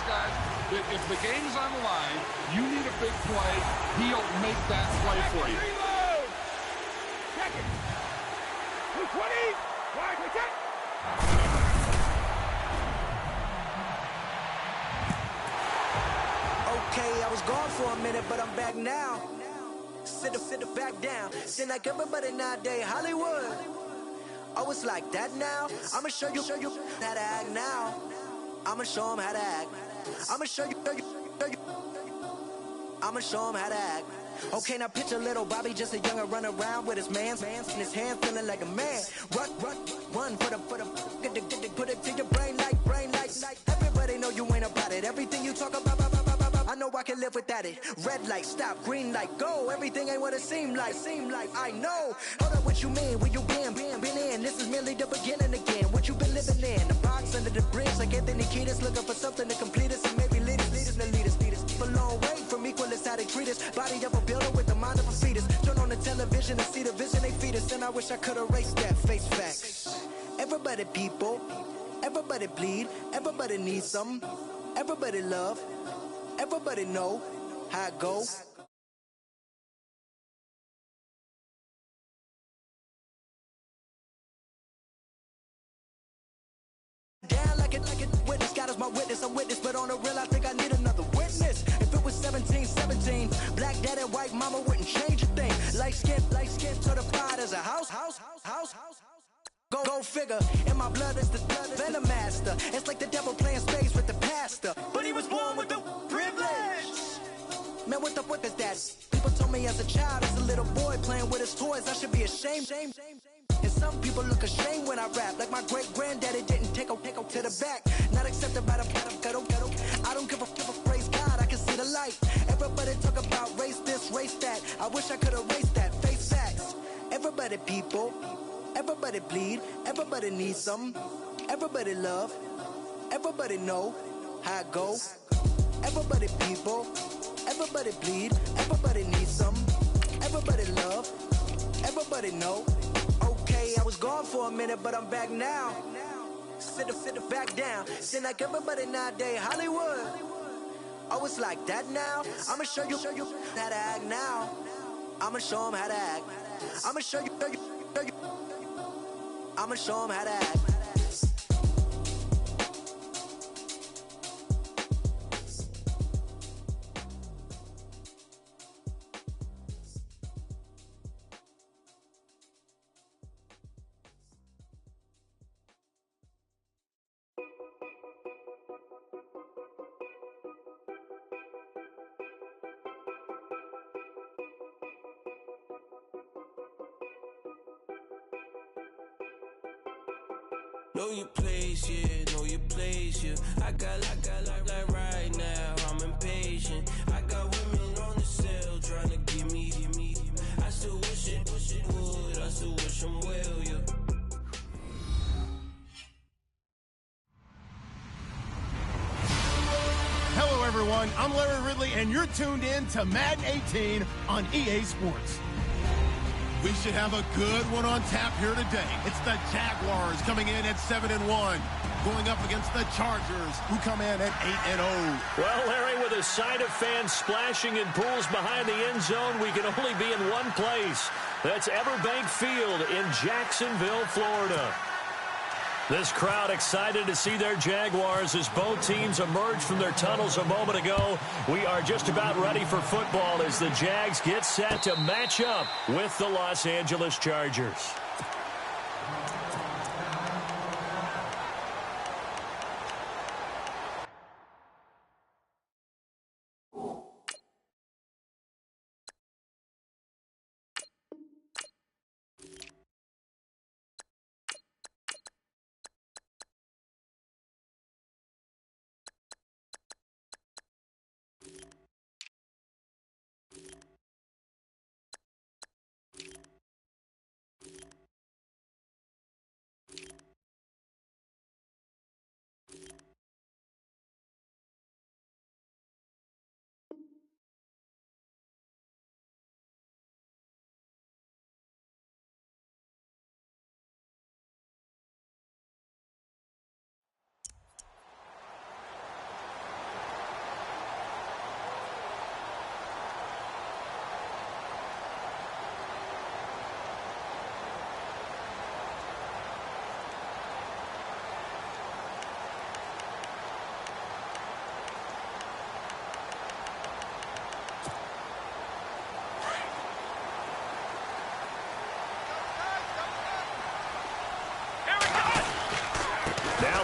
guys that if the game's on the line, you need a big play, he'll make that play for you. Reload! Check it! 220! Wide, check! Okay, I was gone for a minute, but I'm back now. Sit back down. Seem like everybody nowadays, Hollywood. Oh, it's like that now? I'ma show you how to act now. I'ma show them how to act. I'ma show you. I'ma show them how to act. Okay, now picture little Bobby, just a youngin' run around with his man's in his hand, feeling like a man. Run for the put it to your brain like. Everybody know you ain't about it. Everything you talk about, I know I can live without it. Red light, stop, green light, go. Everything ain't what it seem like. I know. Hold up, what you mean? Where you been in? This is merely the beginning again. What you been living in? The box under the bridge, like Anthony Kiedis, looking for something to complete us and maybe lead us. For long way from equal is how they treat us. Body of a builder with the mind of a fetus. Turn on the television and see the vision they feed us, and I wish I could erase that. Face facts. Everybody people, everybody bleed, everybody needs something, everybody love. Everybody know how it go. Down like it witness. God is my witness. I'm witness, but on the real, I think I need another witness. If it was 17, black dad and white mama wouldn't change a thing. Light skin to the pride as a house. Go figure. In my blood is the venom master. It's like the devil playing space with the pastor, but he was born with the privilege. Man, what the fuck is that? People told me as a child, as a little boy playing with his toys, I should be ashamed. And some people look ashamed when I rap, like my great granddaddy didn't take to the back. Not accepted by the ghetto. I don't give a praise God, I can see the light. Everybody talk about race this, race that. I wish I could erase that. Face facts. Everybody people. Everybody bleed, everybody needs something, everybody love, everybody know how it go. Everybody people, everybody bleed, everybody needs something, everybody love, everybody know. Okay, I was gone for a minute, but I'm back now. Sit back down. Seem like everybody nowadays, Hollywood. Oh, it's like that now? I'ma show you how to act now. I'ma show them how to act. I'ma show you. I'ma show them how to act. Know your place, yeah, know your place, yeah. I got like right now, I'm impatient. I got women on the cell trying to give me. I still wish it would, I still wish them well, yeah. Hello, everyone. I'm Larry Ridley, and you're tuned in to Madden 18 on EA Sports. We should have a good one on tap here today. It's the Jaguars coming in at 7-1, going up against the Chargers, who come in at 8-0. Well, Larry, with a side of fans splashing in pools behind the end zone, we can only be in one place. That's Everbank Field in Jacksonville, Florida. This crowd excited to see their Jaguars as both teams emerged from their tunnels a moment ago. We are just about ready for football as the Jags get set to match up with the Los Angeles Chargers.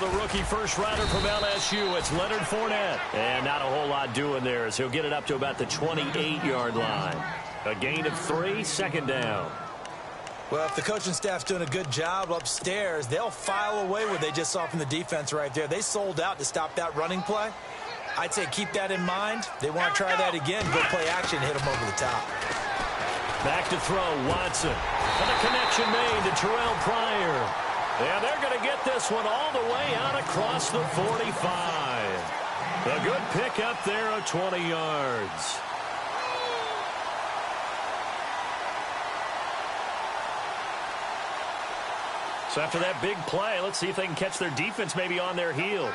the rookie first rounder from LSU, it's Leonard Fournette. And not a whole lot doing there as he'll get it up to about the 28-yard line. A gain of 3, second down. Well, if the coaching staff's doing a good job upstairs, they'll file away what they just saw from the defense right there. They sold out to stop that running play. I'd say keep that in mind. They want to try that again, go play action, hit them over the top. Back to throw, Watson. And a connection made to Terrell Pryor. And they're going to get this one all the way out across the 45. A good pick up there of 20 yards. So after that big play, let's see if they can catch their defense maybe on their heels.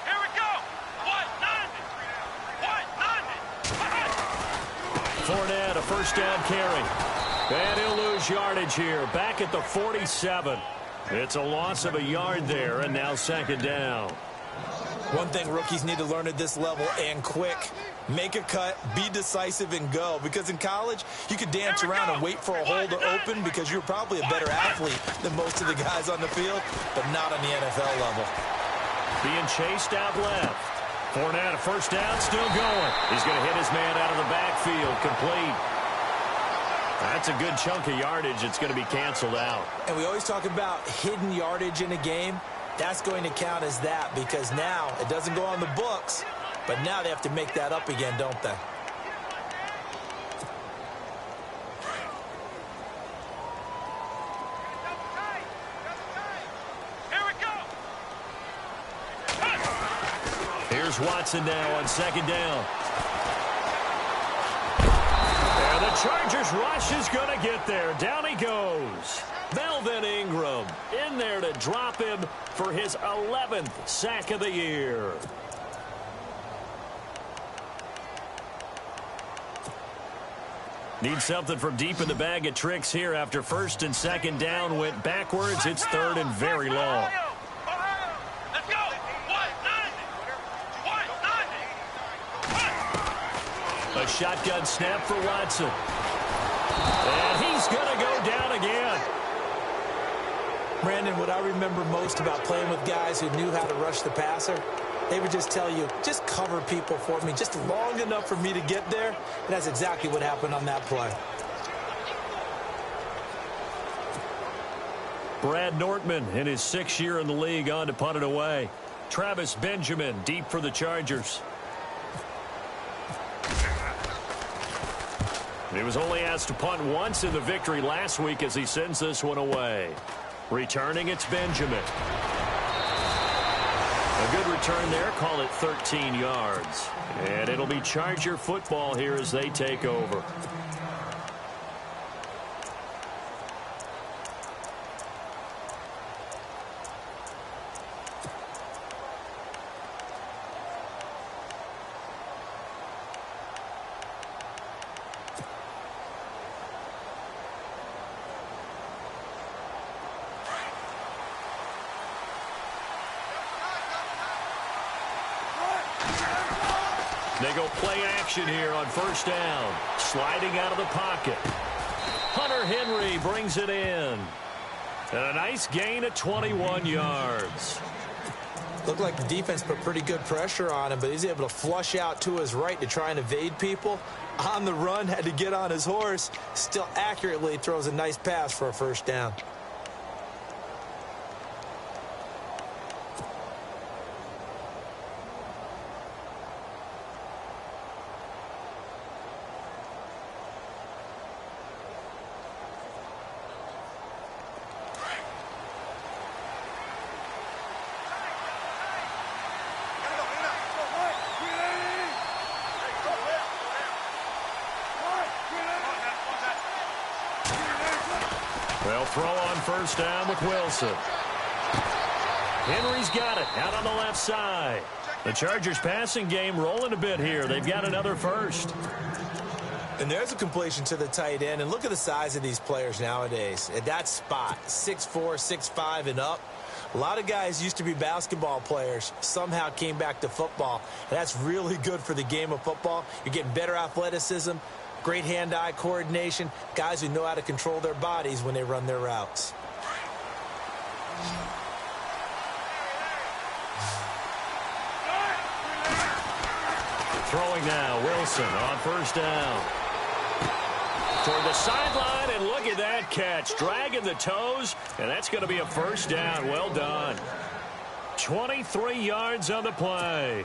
Here we go. Fournette, a first down carry. And he'll lose yardage here. Back at the 47. It's a loss of a yard there, and now second down. One thing rookies need to learn at this level, and quick, make a cut, be decisive, and go. Because in college, you could dance around and wait for a hole to open because you're probably a better athlete than most of the guys on the field, but not on the NFL level. Being chased out left. Fournette, a first down, still going. He's going to hit his man out of the backfield, complete. That's a good chunk of yardage. It's going to be canceled out. And we always talk about hidden yardage in a game. That's going to count as that because now it doesn't go on the books, but now they have to make that up again, don't they? Here's Watson now on second down. And the Chargers rush is going to get there. Down he goes. Melvin Ingram in there to drop him for his 11th sack of the year. Need something from deep in the bag of tricks here after first and second down went backwards. It's third and very long. A shotgun snap for Watson. And he's going to go down again. Brandon, what I remember most about playing with guys who knew how to rush the passer, they would just tell you, just cover people for me, just long enough for me to get there. And that's exactly what happened on that play. Brad Nortman in his 6th year in the league on to punt it away. Travis Benjamin deep for the Chargers. He was only asked to punt once in the victory last week as he sends this one away. Returning, it's Benjamin. A good return there, call it 13 yards. And it'll be Charger football here as they take over. They go play action here on first down. Sliding out of the pocket. Hunter Henry brings it in. And a nice gain of 21 yards. Looked like the defense put pretty good pressure on him, but he's able to flush out to his right to try and evade people. On the run, had to get on his horse. Still accurately throws a nice pass for a first down. They'll throw on first down with Wilson. Henry's got it out on the left side. The Chargers passing game rolling a bit here. They've got another first. And there's a completion to the tight end. And look at the size of these players nowadays. At that spot, 6'4", 6'5", and up. A lot of guys used to be basketball players, somehow came back to football. And that's really good for the game of football. You're getting better athleticism, great hand-eye coordination, guys who know how to control their bodies when they run their routes. Throwing now, Wilson on first down. Toward the sideline, and look at that catch. Dragging the toes, and that's going to be a first down. Well done. 23 yards on the play.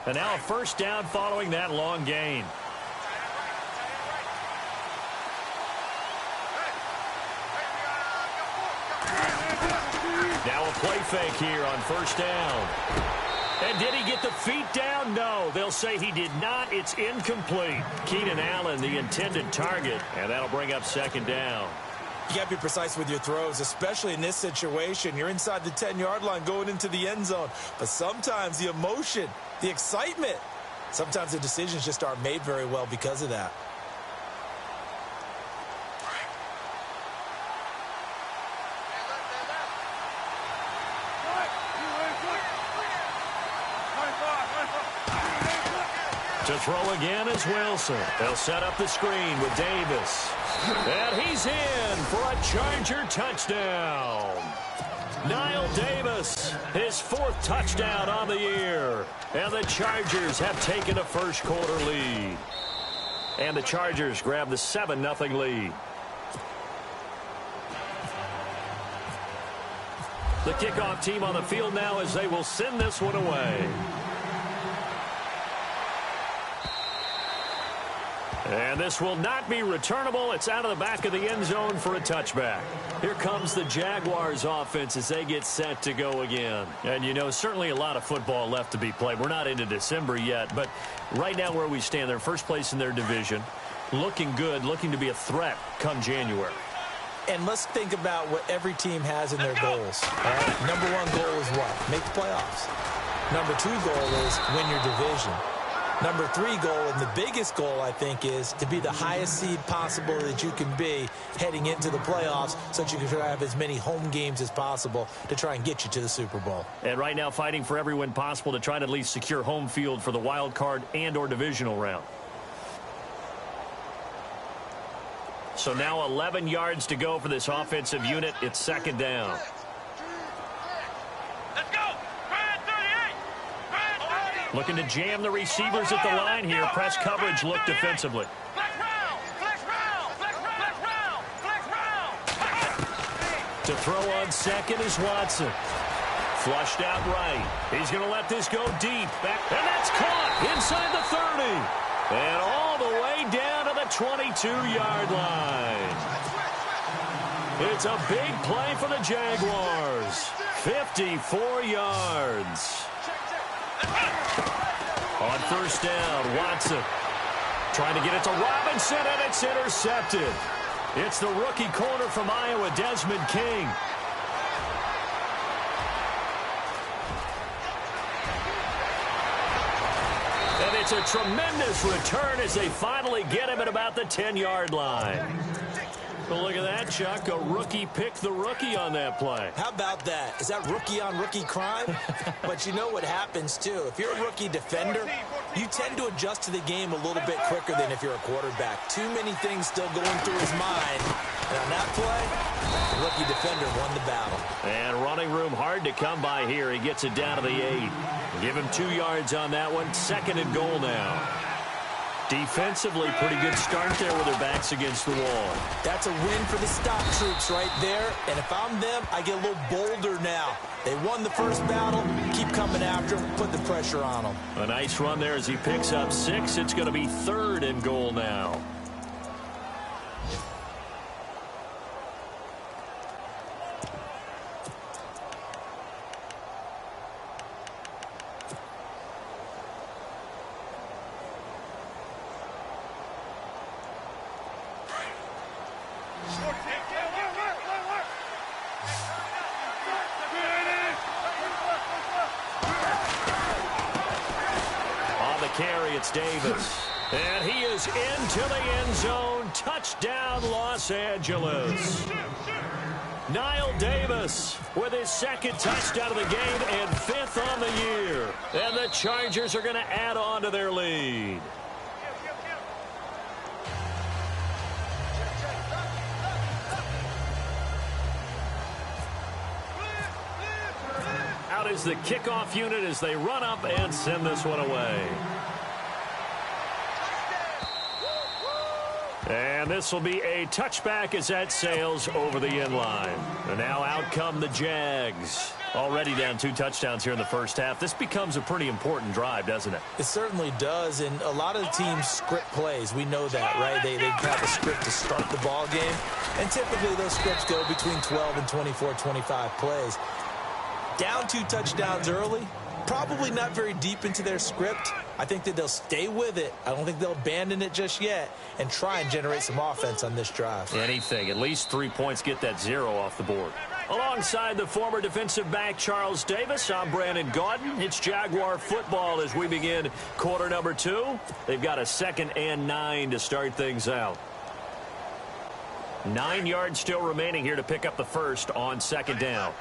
And now a first down following that long gain. Now a play fake here on first down. And did he get the feet down? No. They'll say he did not. It's incomplete. Keenan Allen, the intended target, and that'll bring up second down. You got to be precise with your throws, especially in this situation. You're inside the 10-yard line going into the end zone. But sometimes the emotion, the excitement, sometimes the decisions just aren't made very well because of that. To throw again is Wilson. They'll set up the screen with Davis. And he's in for a Charger touchdown. Niall Davis, his 4th touchdown on the year. And the Chargers have taken a first-quarter lead. And the Chargers grab the 7-0 lead. The kickoff team on the field now as they will send this one away. And this will not be returnable. It's out of the back of the end zone for a touchback. Here comes the Jaguars offense as they get set to go again. And, you know, certainly a lot of football left to be played. We're not into December yet, but right now where we stand, they're first place in their division. Looking good, looking to be a threat come January. And let's think about what every team has in their goals. All right? Number 1 goal is what? Make the playoffs. Number 2 goal is win your division. Number 3 goal, and the biggest goal, I think, is to be the highest seed possible that you can be heading into the playoffs so that you can have as many home games as possible to try and get you to the Super Bowl. And right now fighting for every win possible to try to at least secure home field for the wild card and or divisional round. So now 11 yards to go for this offensive unit. It's second down. Looking to jam the receivers at the line here. Press coverage look defensively. To throw on second is Watson. Flushed out right. He's going to let this go deep. Back, and that's caught inside the 30. And all the way down to the 22-yard line. It's a big play for the Jaguars. 54 yards. On first down, Watson trying to get it to Robinson, and it's intercepted. It's the rookie corner from Iowa, Desmond King. And it's a tremendous return as they finally get him at about the 10-yard line. Well, look at that, Chuck. A rookie picked the rookie on that play. How about that? Is that rookie-on-rookie crime? But you know what happens, too. If you're a rookie defender, you tend to adjust to the game a little bit quicker than if you're a quarterback. Too many things still going through his mind. And on that play, the rookie defender won the battle. And running room hard to come by here. He gets it down to the 8. Give him 2 yards on that one. Second and goal now. Defensively, pretty good start there with their backs against the wall. That's a win for the stock troops right there. And if I'm them, I get a little bolder now. They won the first battle. Keep coming after them. Put the pressure on them. A nice run there as he picks up 6. It's going to be third and goal now. It's Davis. And he is into the end zone. Touchdown, Los Angeles. Niall Davis with his 2nd touchdown of the game and 5th on the year. And the Chargers are going to add on to their lead. Out out as the kickoff unit as they run up and send this one away. And this will be a touchback as that sails over the end line. And now out come the Jags. Already down 2 touchdowns here in the first half. This becomes a pretty important drive, doesn't it? It certainly does, and a lot of the teams script plays. We know that, right? They have a script to start the ball game, and typically those scripts go between 12 and 24, 25 plays. Down 2 touchdowns early, probably not very deep into their script. I think that they'll stay with it. I don't think they'll abandon it just yet and try and generate some offense on this drive. Anything. At least 3 points, get that 0 off the board. Alongside the former defensive back Charles Davis, I'm Brandon Gaudin. It's Jaguar football as we begin quarter number 2. They've got a 2nd and 9 to start things out. 9 yards still remaining here to pick up the first on 2nd down.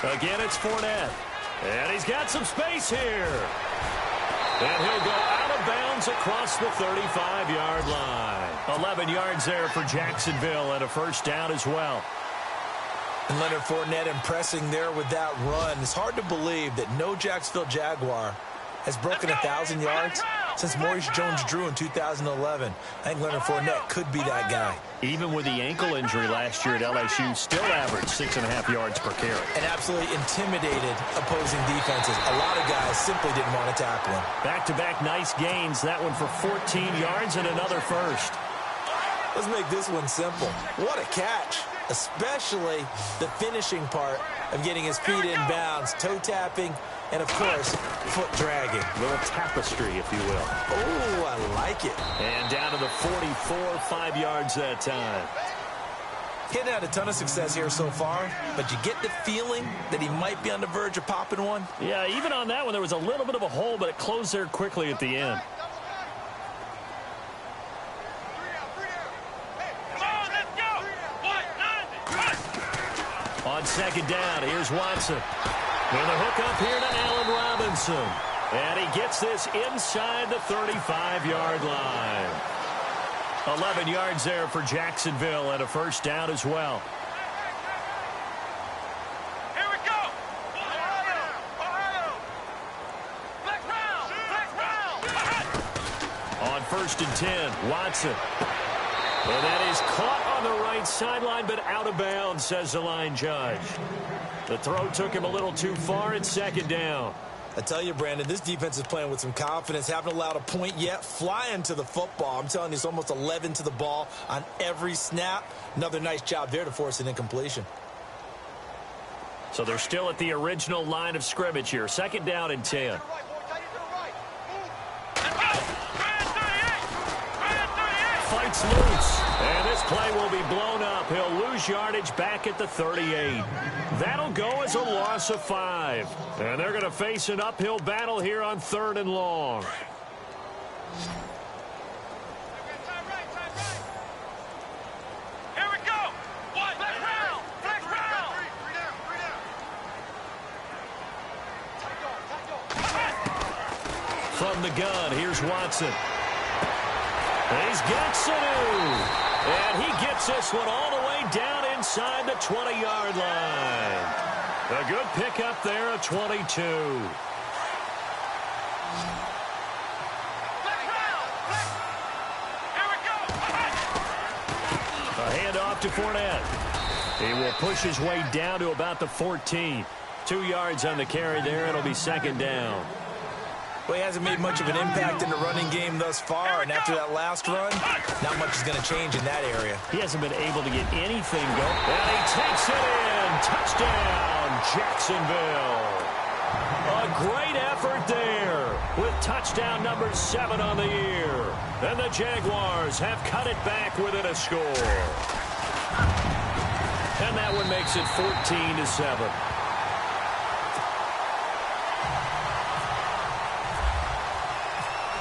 Again, it's Fournette. And he's got some space here. And he'll go out of bounds across the 35-yard line. 11 yards there for Jacksonville and a first down as well. And Leonard Fournette impressing there with that run. It's hard to believe that no Jacksonville Jaguar has broken 1,000 yards since Maurice Jones-Drew in 2011. I think Leonard Fournette could be that guy. Even with the ankle injury last year at LSU, still averaged 6.5 yards per carry. And absolutely intimidated opposing defenses. A lot of guys simply didn't want to tackle him. Back-to-back nice gains. That one for 14 yards and another first. Let's make this one simple. What a catch. Especially the finishing part of getting his feet in bounds, toe tapping, and of course, foot dragging. A little tapestry, if you will. Oh, I like it. And down to the 44, 5 yards that time. He hadn't had a ton of success here so far, but you get the feeling that he might be on the verge of popping one. Yeah, even on that one, there was a little bit of a hole, but it closed there quickly at the end. On 2nd down, here's Watson. And the hook up here to Allen Robinson. And he gets this inside the 35-yard line. 11 yards there for Jacksonville and a first down as well. Here we go. Ohio. Flex round. On 1st and 10, Watson. And that is caught on the right sideline, but out of bounds, says the line judge. The throw took him a little too far. It's 2nd down. I tell you, Brandon, this defense is playing with some confidence. Haven't allowed a point yet. Flying to the football. I'm telling you, it's almost 11 to the ball on every snap. Another nice job there to force an incompletion. So they're still at the original line of scrimmage here. 2nd down and 10. Fights loose. And this play will be blown up. He'll lose yardage back at the 38. That'll go as a loss of 5. And they're going to face an uphill battle here on 3rd and long. Here we go. Flex round. From the gun, here's Watson. He's got Sanu. And he gets this one all the way down inside the 20-yard line. A good pickup there at 22. A handoff to Fournette. He will push his way down to about the 14. 2 yards on the carry there. It'll be 2nd down. Well, he hasn't made much of an impact in the running game thus far, and after that last run, not much is going to change in that area. He hasn't been able to get anything going. And he takes it in. Touchdown, Jacksonville. A great effort there with touchdown number 7 on the year. And the Jaguars have cut it back within a score. And that one makes it 14-7.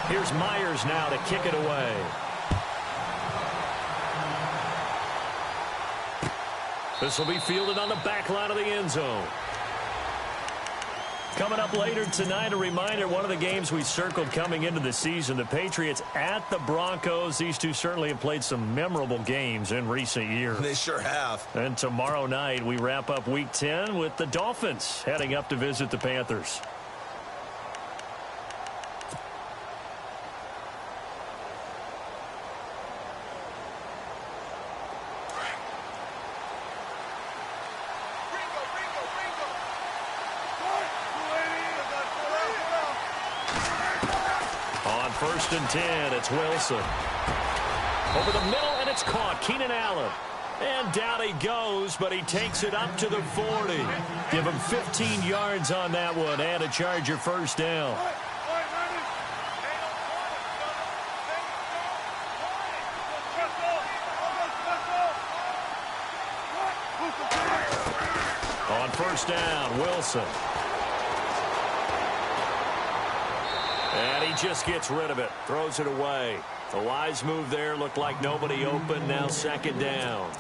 Here's Myers now to kick it away. This will be fielded on the back line of the end zone. Coming up later tonight, a reminder, one of the games we circled coming into the season, the Patriots at the Broncos. These two certainly have played some memorable games in recent years. They sure have. And tomorrow night, we wrap up Week 10 with the Dolphins heading up to visit the Panthers. First and 10, it's Wilson. Over the middle, and it's caught. Keenan Allen. And down he goes, but he takes it up to the 40. Give him 15 yards on that one, and a Charger first down. On first down, Wilson. And he just gets rid of it, throws it away. The wise move there, looked like nobody open, now second down.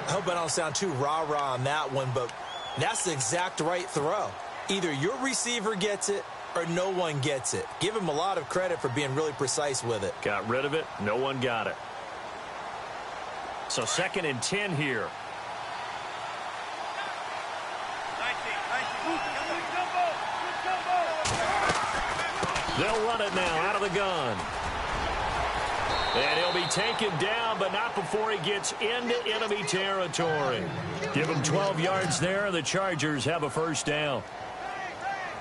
I hope I don't sound too rah-rah on that one, but that's the exact right throw. Either your receiver gets it or no one gets it. Give him a lot of credit for being really precise with it. Got rid of it, no one got it. So second and 10 here. They'll run it now out of the gun. And he'll be taken down, but not before he gets into enemy territory. Give him 12 yards there. The Chargers have a first down.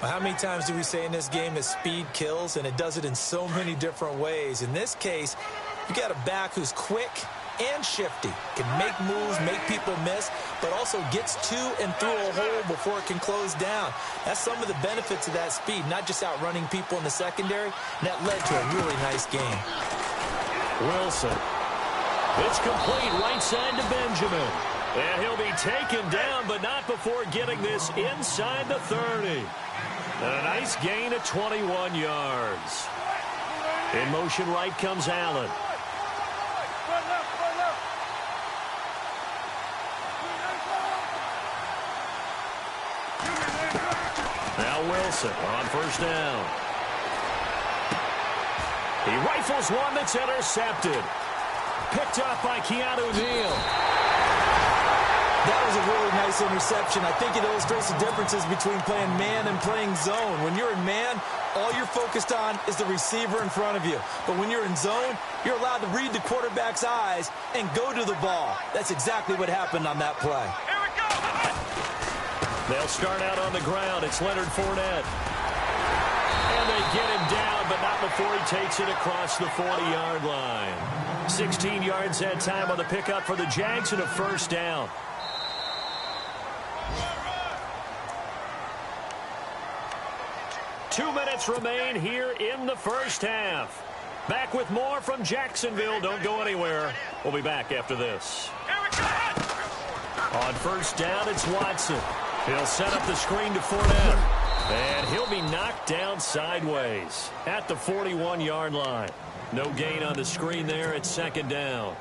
Well, how many times do we say in this game that speed kills, and it does it in so many different ways? In this case, you got a back who's quick and shifty, can make moves, make people miss, but also gets to and through a hole before it can close down. That's some of the benefits of that speed, not just outrunning people in the secondary, and that led to a really nice game. Wilson. It's complete right side to Benjamin. And he'll be taken down, but not before getting this inside the 30. And a nice gain of 21 yards. In motion right comes Allen. Now Wilson on first down. He rifles one that's intercepted. Picked up by Keanu Neal. That was a really nice interception. I think it illustrates the differences between playing man and playing zone. When you're in man, all you're focused on is the receiver in front of you. But when you're in zone, you're allowed to read the quarterback's eyes and go to the ball. That's exactly what happened on that play. Here we go! They'll start out on the ground. It's Leonard Fournette. And they get him down, but not before he takes it across the 40-yard line. 16 yards that time on the pickup for the Jags and a first down. Two minutes remain here in the first half. Back with more from Jacksonville. Don't go anywhere. We'll be back after this. Here we go! On first down, it's Watson. He'll set up the screen to Fournette. And he'll be knocked down sideways at the 41-yard line. No gain on the screen there at second down.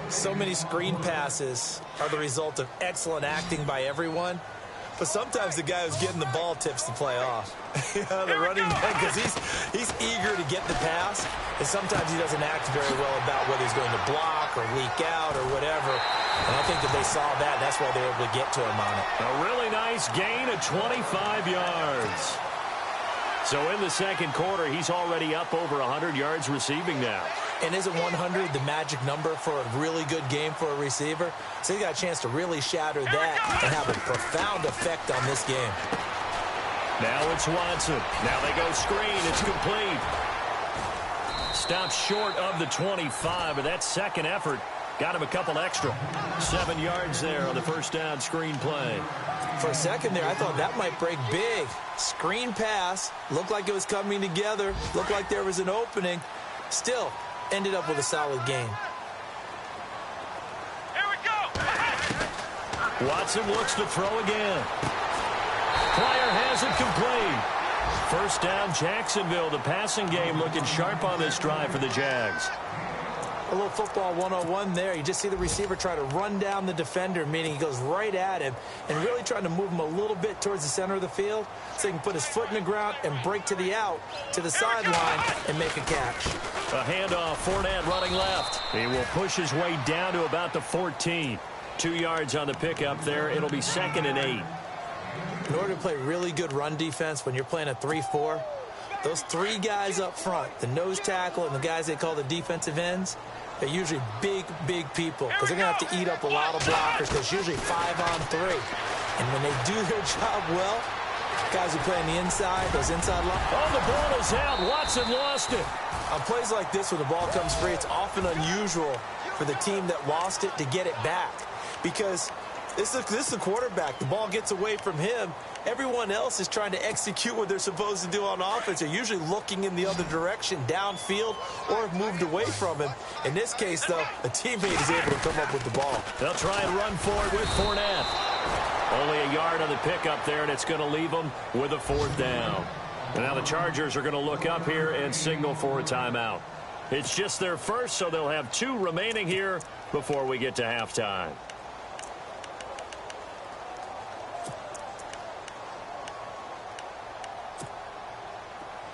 So many screen passes are the result of excellent acting by everyone. But sometimes the guy who's getting the ball tips the play off. The running back, because he's eager to get the pass. And sometimes he doesn't act very well about whether he's going to block or leak out or whatever. And I think that they saw that. That's why they were able to get to him on it. A really nice gain of 25 yards. So in the second quarter, he's already up over 100 yards receiving now. And isn't 100 the magic number for a really good game for a receiver? So he got a chance to really shatter that and have a profound effect on this game. Now it's Watson. Now they go screen. It's complete. Stops short of the 25, but that second effort got him a couple extra. 7 yards there on the first down screen play. For a second there, I thought that might break big. Screen pass. Looked like it was coming together. Looked like there was an opening. Still, ended up with a solid game. Here we go! Watson looks to throw again. Pryor has it complete. First down, Jacksonville. The passing game looking sharp on this drive for the Jags. A little football 101 there. You just see the receiver try to run down the defender, meaning he goes right at him and really trying to move him a little bit towards the center of the field so he can put his foot in the ground and break to the out, to the sideline, and make a catch. A handoff, Fournette running left. He will push his way down to about the 14. 2 yards on the pickup there. It'll be 2nd and 8. In order to play really good run defense when you're playing a 3-4, those 3 guys up front, the nose tackle and the guys they call the defensive ends, they're usually big, big people because they're going to have to eat up a lot of blockers because it's usually 5-on-3. And when they do their job well, guys who play on the inside, those inside lines. Oh, the ball is out. Watson lost it. On plays like this, when the ball comes free, it's often unusual for the team that lost it to get it back because this is the quarterback. The ball gets away from him. Everyone else is trying to execute what they're supposed to do on offense. They're usually looking in the other direction, downfield, or have moved away from him. In this case, though, a teammate is able to come up with the ball. They'll try and run for it with Fournette. Only a yard on the pickup there, and it's going to leave them with a 4th down. And now the Chargers are going to look up here and signal for a timeout. It's just their first, so they'll have 2 remaining here before we get to halftime.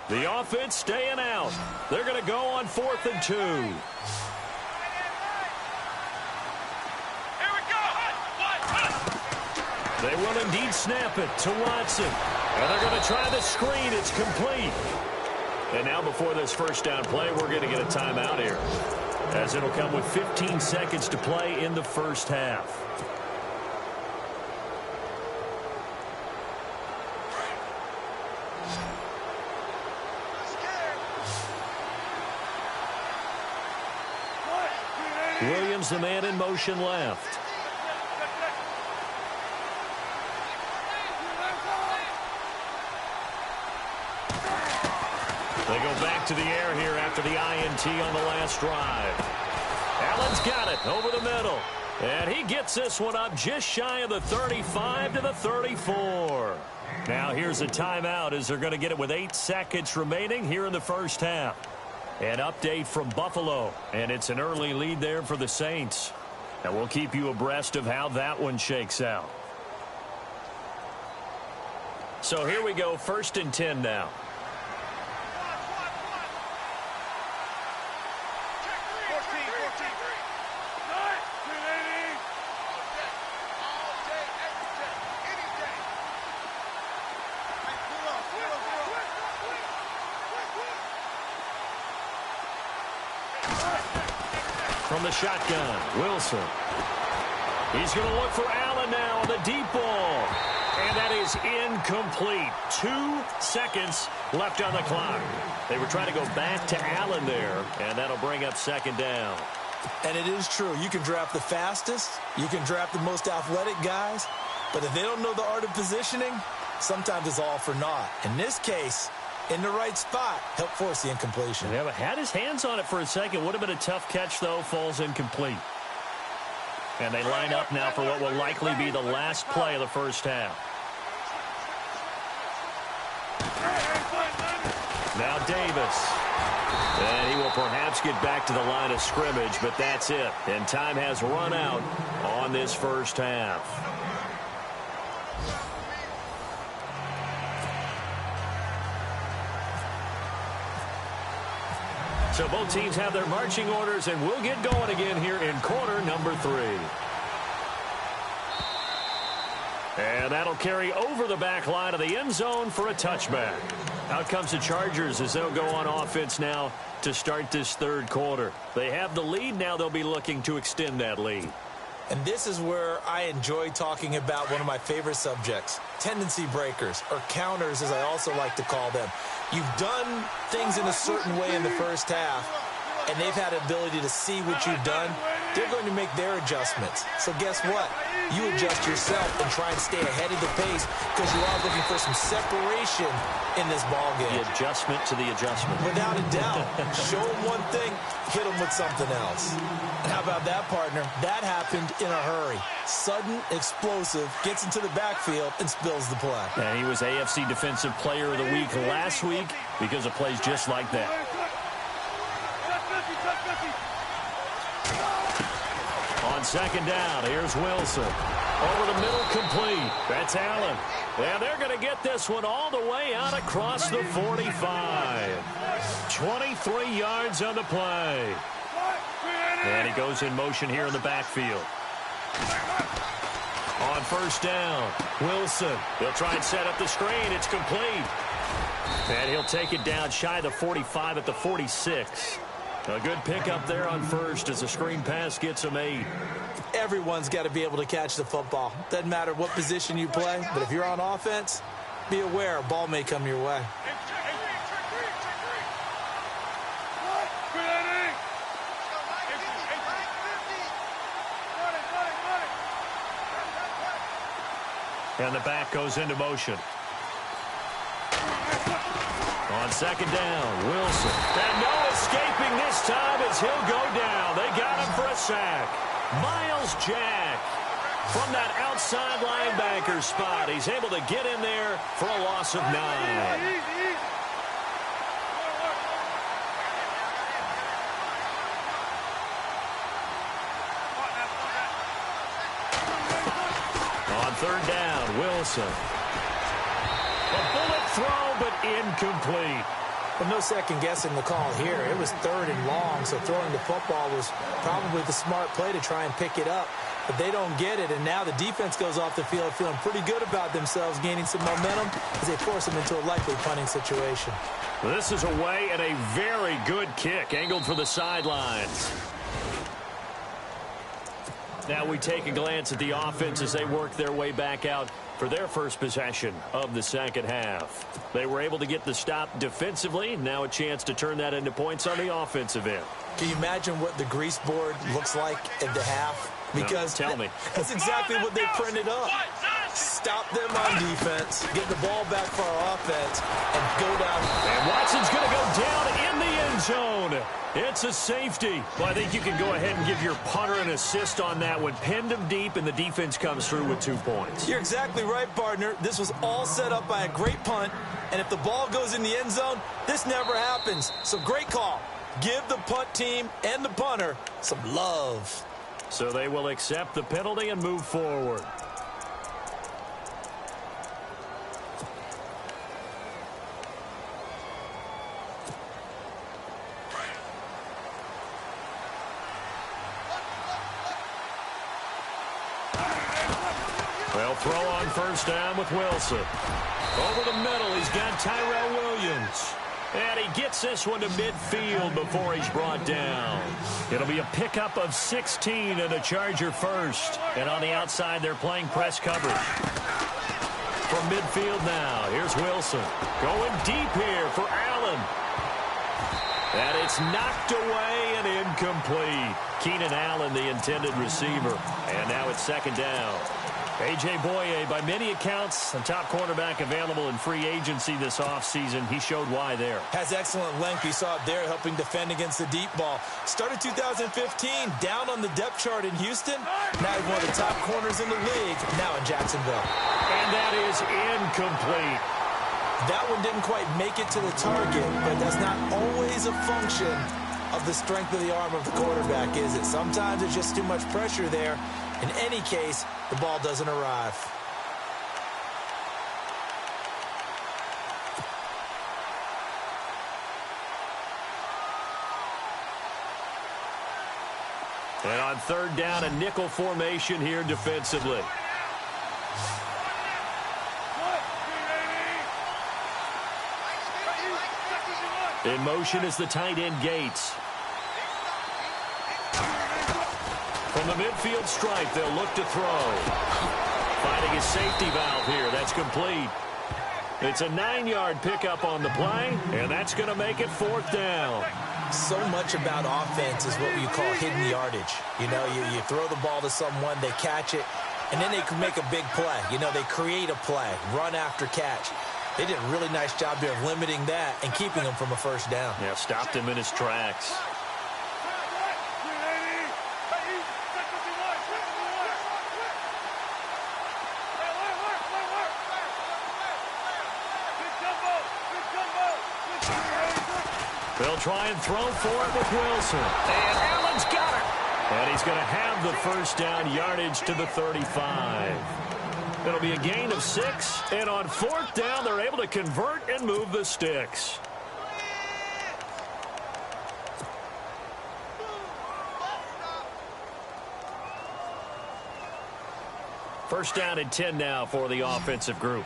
The offense staying out. They're going to go on 4th and 2. Here we go. They will indeed snap it to Watson. And they're going to try the screen. It's complete. And now before this first down play, we're going to get a timeout here, as it'll come with 15 seconds to play in the first half. Williams, the man in motion left. They go back to the air here after the INT on the last drive. Allen's got it over the middle. And he gets this one up just shy of the 35 to the 34. Now here's a timeout as they're going to get it with 8 seconds remaining here in the first half. An update from Buffalo, and it's an early lead there for the Saints. And we'll keep you abreast of how that one shakes out. So here we go, 1st and 10 now. From the shotgun, Wilson. He's going to look for Allen now on the deep ball. And that is incomplete. 2 seconds left on the clock. They were trying to go back to Allen there, and that'll bring up 2nd down. And it is true. You can draft the fastest. You can draft the most athletic guys. But if they don't know the art of positioning, sometimes it's all for naught. In this case, in the right spot, help force the incompletion. Yeah, but had his hands on it for a second. Would have been a tough catch, though. Falls incomplete. And they line up now for what will likely be the last play of the first half. Now Davis. And he will perhaps get back to the line of scrimmage, but that's it. And time has run out on this first half. So both teams have their marching orders, and we'll get going again here in quarter number 3. And that'll carry over the back line of the end zone for a touchback. Out comes the Chargers as they'll go on offense now to start this 3rd quarter. They have the lead. Now they'll be looking to extend that lead. And this is where I enjoy talking about one of my favorite subjects, tendency breakers, or counters as I also like to call them. You've done things in a certain way in the first half, and they've had the ability to see what you've done. They're going to make their adjustments. So guess what? You adjust yourself and try and stay ahead of the pace because you are looking for some separation in this ball game. The adjustment to the adjustment. Without a doubt. Show them one thing, hit them with something else. And how about that, partner? That happened in a hurry. Sudden, explosive, gets into the backfield and spills the play. And he was AFC Defensive Player of the Week last week because of plays just like that. On second down, here's Wilson. Over the middle, complete. That's Allen. And they're going to get this one all the way out across the 45. 23 yards on the play. And he goes in motion here in the backfield. On first down, Wilson. He'll try and set up the screen. It's complete. And he'll take it down shy of the 45 at the 46. A good pickup there on first as the screen pass gets him 8. Everyone's got to be able to catch the football. Doesn't matter what position you play, but if you're on offense, be aware a ball may come your way. And the back goes into motion. On second down, Wilson. And no escaping this time as he'll go down. They got him for a sack. Miles Jack from that outside linebacker spot. He's able to get in there for a loss of 9. On third down, Wilson. A bullet throw, but incomplete. Well, no second guessing the call here. It was third and long, so throwing the football was probably the smart play to try and pick it up. But they don't get it, and now the defense goes off the field feeling pretty good about themselves, gaining some momentum as they force them into a likely punting situation. Well, this is away and a very good kick, angled for the sidelines. Now we take a glance at the offense as they work their way back out for their first possession of the second half. They were able to get the stop defensively. Now a chance to turn that into points on the offensive end. Can you imagine what the grease board looks like at the half? Because no, tell me. That's exactly what they printed up. Stop them on defense, get the ball back for our offense, and go down. And Watson's going to go down in the end zone. It's a safety. Well, I think you can go ahead and give your punter an assist on that one. Pinned him deep, and the defense comes through with 2 points. You're exactly right, partner. This was all set up by a great punt, and if the ball goes in the end zone, this never happens. So great call. Give the punt team and the punter some love. So they will accept the penalty and move forward. They'll throw on first down with Wilson. Over the middle, he's got Tyrell Williams. And he gets this one to midfield before he's brought down. It'll be a pickup of 16 and a Charger first. And on the outside, they're playing press coverage. From midfield now, here's Wilson. Going deep here for Allen. And it's knocked away and incomplete. Keenan Allen, the intended receiver. And now it's second down. A.J. Boye, by many accounts, the top cornerback available in free agency this offseason. He showed why there. Has excellent length. You saw it there helping defend against the deep ball. Started 2015, down on the depth chart in Houston. Now he's one of the top corners in the league, now in Jacksonville. And that is incomplete. That one didn't quite make it to the target, but that's not always a function of the strength of the arm of the quarterback, is it? Sometimes it's just too much pressure there. In any case, the ball doesn't arrive. And on third down, a nickel formation here defensively. In motion is the tight end Gates. From the midfield stripe, they'll look to throw. Finding a safety valve here. That's complete. It's a 9-yard pickup on the play, and that's going to make it fourth down. So much about offense is what you call hidden yardage. You know, you throw the ball to someone, they catch it, and then they can make a big play. You know, they create a play, run after catch. They did a really nice job here of limiting that and keeping him from a first down. Yeah, stopped him in his tracks. They'll try and throw for it with Wilson. And Allen's got it. And he's going to have the first down, yardage to the 35. It'll be a gain of 6, and on 4th down, they're able to convert and move the sticks. First down and 10 now for the offensive group.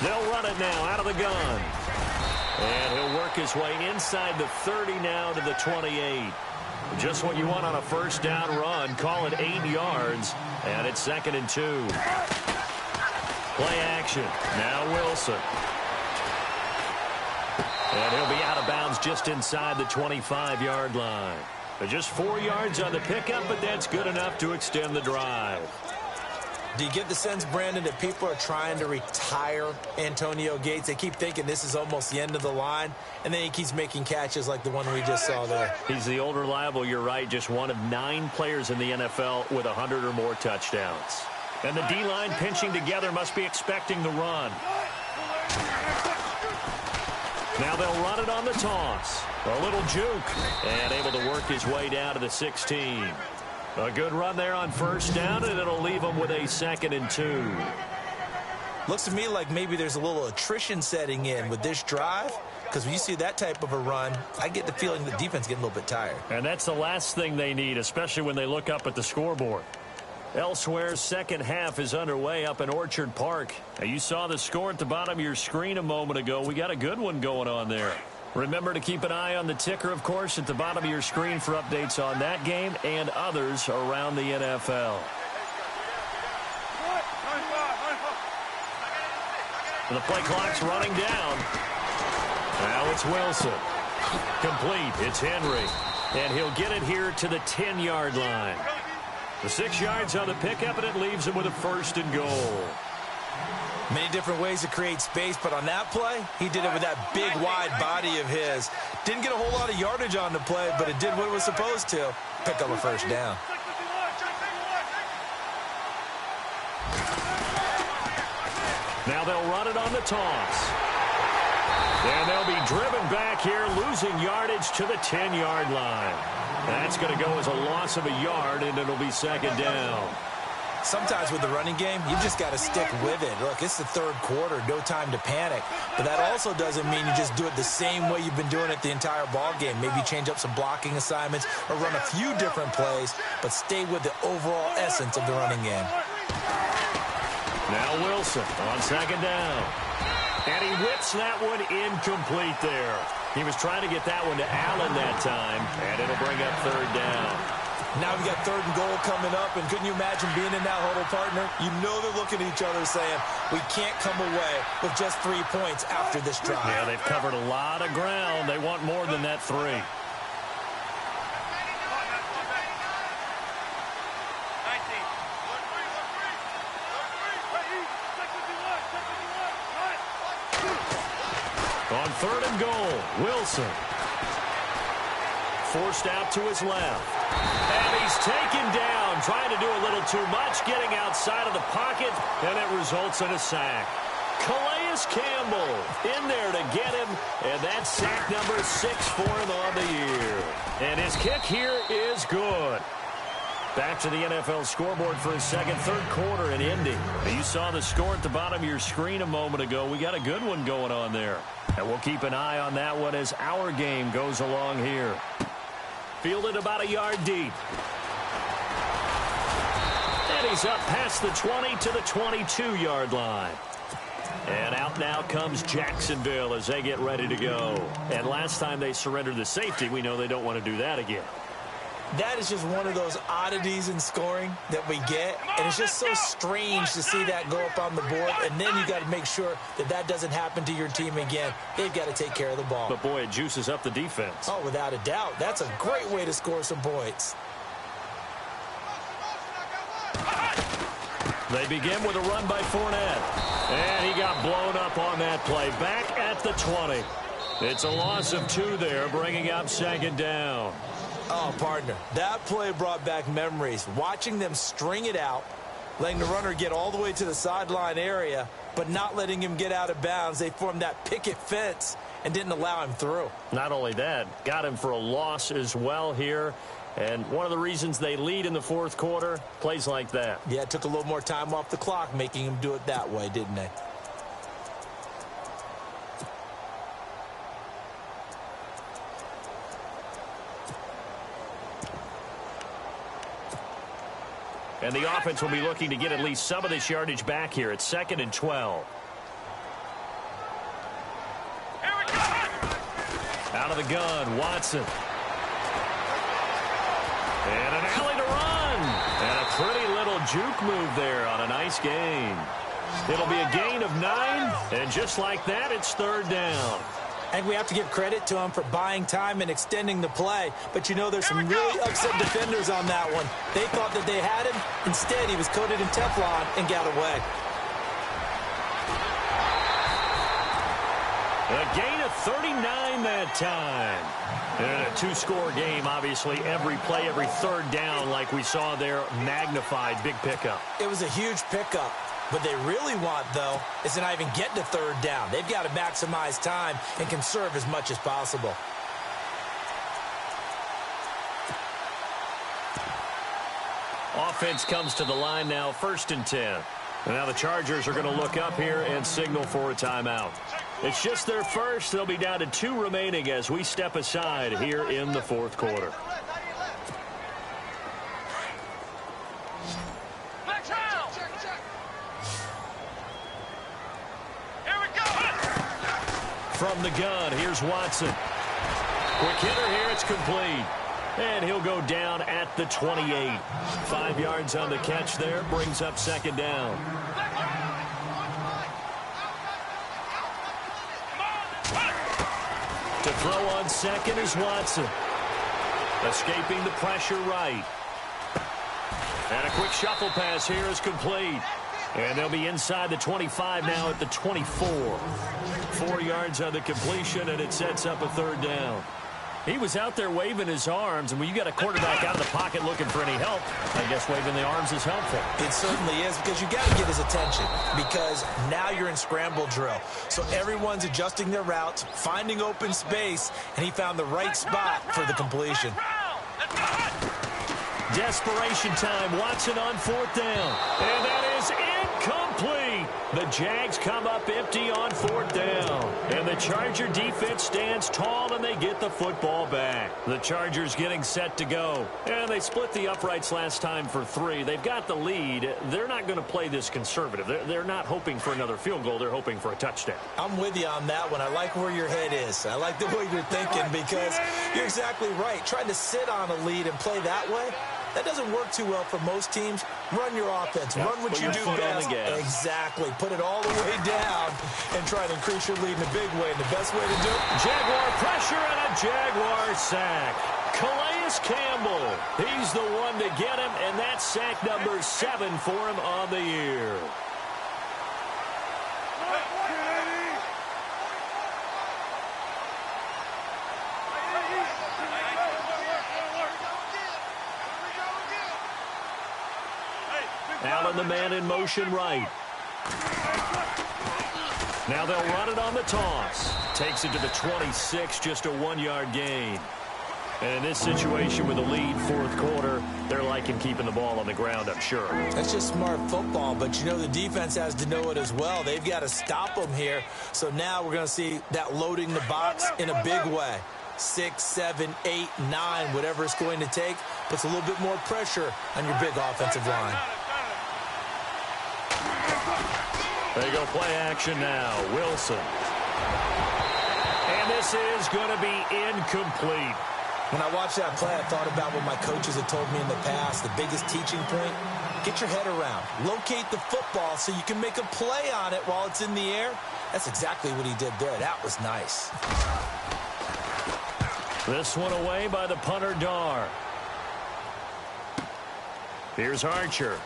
They'll run it now out of the gun. And he'll work his way inside the 30 now to the 28. Just what you want on a first down run. Call it 8 yards. And it's 2nd and 2. Play action. Now Wilson. And he'll be out of bounds just inside the 25-yard line. Just 4 yards on the pickup, but that's good enough to extend the drive. Do you get the sense, Brandon, that people are trying to retire Antonio Gates? They keep thinking this is almost the end of the line, and then he keeps making catches like the one we just saw there. He's the old reliable, you're right, just one of 9 players in the NFL with 100 or more touchdowns. And the D-line pinching together must be expecting the run. Now they'll run it on the toss. A little juke, and able to work his way down to the 16. A good run there on first down, and it'll leave him with a 2nd and 2. Looks to me like maybe there's a little attrition setting in with this drive, because when you see that type of a run, I get the feeling the defense getting a little bit tired. And that's the last thing they need, especially when they look up at the scoreboard. Elsewhere, second half is underway up in Orchard Park. Now, you saw the score at the bottom of your screen a moment ago. We got a good one going on there. Remember to keep an eye on the ticker, of course, at the bottom of your screen for updates on that game and others around the NFL. The play clock's running down. Now it's Wilson. Complete. It's Henry. And he'll get it here to the 10-yard line. The 6 yards on the pickup, and it leaves him with a 1st and goal. Many different ways to create space, but on that play, he did it with that big, wide body of his. Didn't get a whole lot of yardage on the play, but it did what it was supposed to. Pick up a first down. Now they'll run it on the toss. And they'll be driven back here, losing yardage to the 10-yard line. That's going to go as a loss of a yard, and it'll be 2nd down. Sometimes with the running game, you just got to stick with it. Look, it's the 3rd quarter, no time to panic. But that also doesn't mean you just do it the same way you've been doing it the entire ball game. Maybe change up some blocking assignments or run a few different plays, but stay with the overall essence of the running game. Now Wilson on 2nd down. And he whips that one incomplete there. He was trying to get that one to Allen that time, and it'll bring up 3rd down. Now we got 3rd and goal coming up, and couldn't you imagine being in that huddle, partner? You know they're looking at each other saying, we can't come away with just 3 points after this drive. Yeah, they've covered a lot of ground. They want more than that 3. On 3rd and goal, Wilson. Forced out to his left. And he's taken down, trying to do a little too much, getting outside of the pocket, and it results in a sack. Calais Campbell in there to get him, and that's sack number 6 for him on the year. And his kick here is good. Back to the NFL scoreboard for his 2nd, 3rd quarter in Indy. You saw the score at the bottom of your screen a moment ago. We got a good one going on there. And we'll keep an eye on that one as our game goes along here. Fielded about a yard deep. And he's up past the 20 to the 22-yard line. And out now comes Jacksonville as they get ready to go. And last time they surrendered the safety, we know they don't want to do that again. That is just one of those oddities in scoring that we get, and it's just so strange to see that go up on the board, and then you got to make sure that that doesn't happen to your team again. They've got to take care of the ball. But, boy, it juices up the defense. Oh, without a doubt. That's a great way to score some points. They begin with a run by Fournette, and he got blown up on that play. Back at the 20. It's a loss of 2 there, bringing up 2nd down. Oh, partner, that play brought back memories. Watching them string it out, letting the runner get all the way to the sideline area, but not letting him get out of bounds. They formed that picket fence and didn't allow him through. Not only that, got him for a loss as well here. And one of the reasons they lead in the fourth quarter, plays like that. Yeah, it took a little more time off the clock, making him do it that way, didn't they? And the offense will be looking to get at least some of this yardage back here. It's 2nd and 12. Here we go! Out of the gun, Watson. And an alley to run. And a pretty little juke move there on a nice gain. It'll be a gain of 9. And just like that, it's 3rd down. And we have to give credit to him for buying time and extending the play. But, you know, there's some really upset defenders on that one. They thought that they had him. Instead, he was coated in Teflon and got away. A gain of 39 that time. And a 2-score game, obviously. Every play, every 3rd down, like we saw there, magnified. Big pickup. It was a huge pickup. What they really want, though, is to not even get to 3rd down. They've got to maximize time and conserve as much as possible. Offense comes to the line now, 1st and 10. And now the Chargers are going to look up here and signal for a timeout. It's just their first. They'll be down to 2 remaining as we step aside here in the fourth quarter. From the gun, here's Watson. Quick hitter here, it's complete. And he'll go down at the 28. 5 yards on the catch there, brings up 2nd down. To throw on 2nd is Watson. Escaping the pressure right. And a quick shuffle pass here is complete. And they'll be inside the 25 now at the 24. 4 yards on the completion, and it sets up a 3rd down. He was out there waving his arms, and when you got a quarterback out of the pocket looking for any help, I guess waving the arms is helpful. It certainly is, because you got to get his attention, because now you're in scramble drill. So everyone's adjusting their routes, finding open space, and he found the right spot for the completion. Desperation time. Watson on 4th down. And that is incomplete. The Jags come up empty on 4th down. And the Charger defense stands tall, and they get the football back. The Chargers getting set to go. And they split the uprights last time for 3. They've got the lead. They're not going to play this conservative. They're not hoping for another field goal. They're hoping for a touchdown. I'm with you on that one. I like where your head is. I like the way you're thinking, because you're exactly right. Trying to sit on a lead and play that way, that doesn't work too well for most teams. Run your offense. Run what you do best. Exactly. Put it all the way down and try to increase your lead in a big way. And the best way to do it? Jaguar pressure and a Jaguar sack. Calais Campbell. He's the one to get him, and that's sack number 7 for him on the year. Allen, the man in motion right. Now they'll run it on the toss. Takes it to the 26, just a 1-yard gain. And in this situation with a lead, fourth quarter, they're liking keeping the ball on the ground, I'm sure. That's just smart football, but you know the defense has to know it as well. They've got to stop them here. So now we're going to see that loading the box in a big way. 6, 7, 8, 9, whatever it's going to take, puts a little bit more pressure on your big offensive line. They go play action now. Wilson. And this is going to be incomplete. When I watched that play, I thought about what my coaches had told me in the past. The biggest teaching point, get your head around. Locate the football so you can make a play on it while it's in the air. That's exactly what he did there. That was nice. This one away by the punter, Dar. Here's Archer.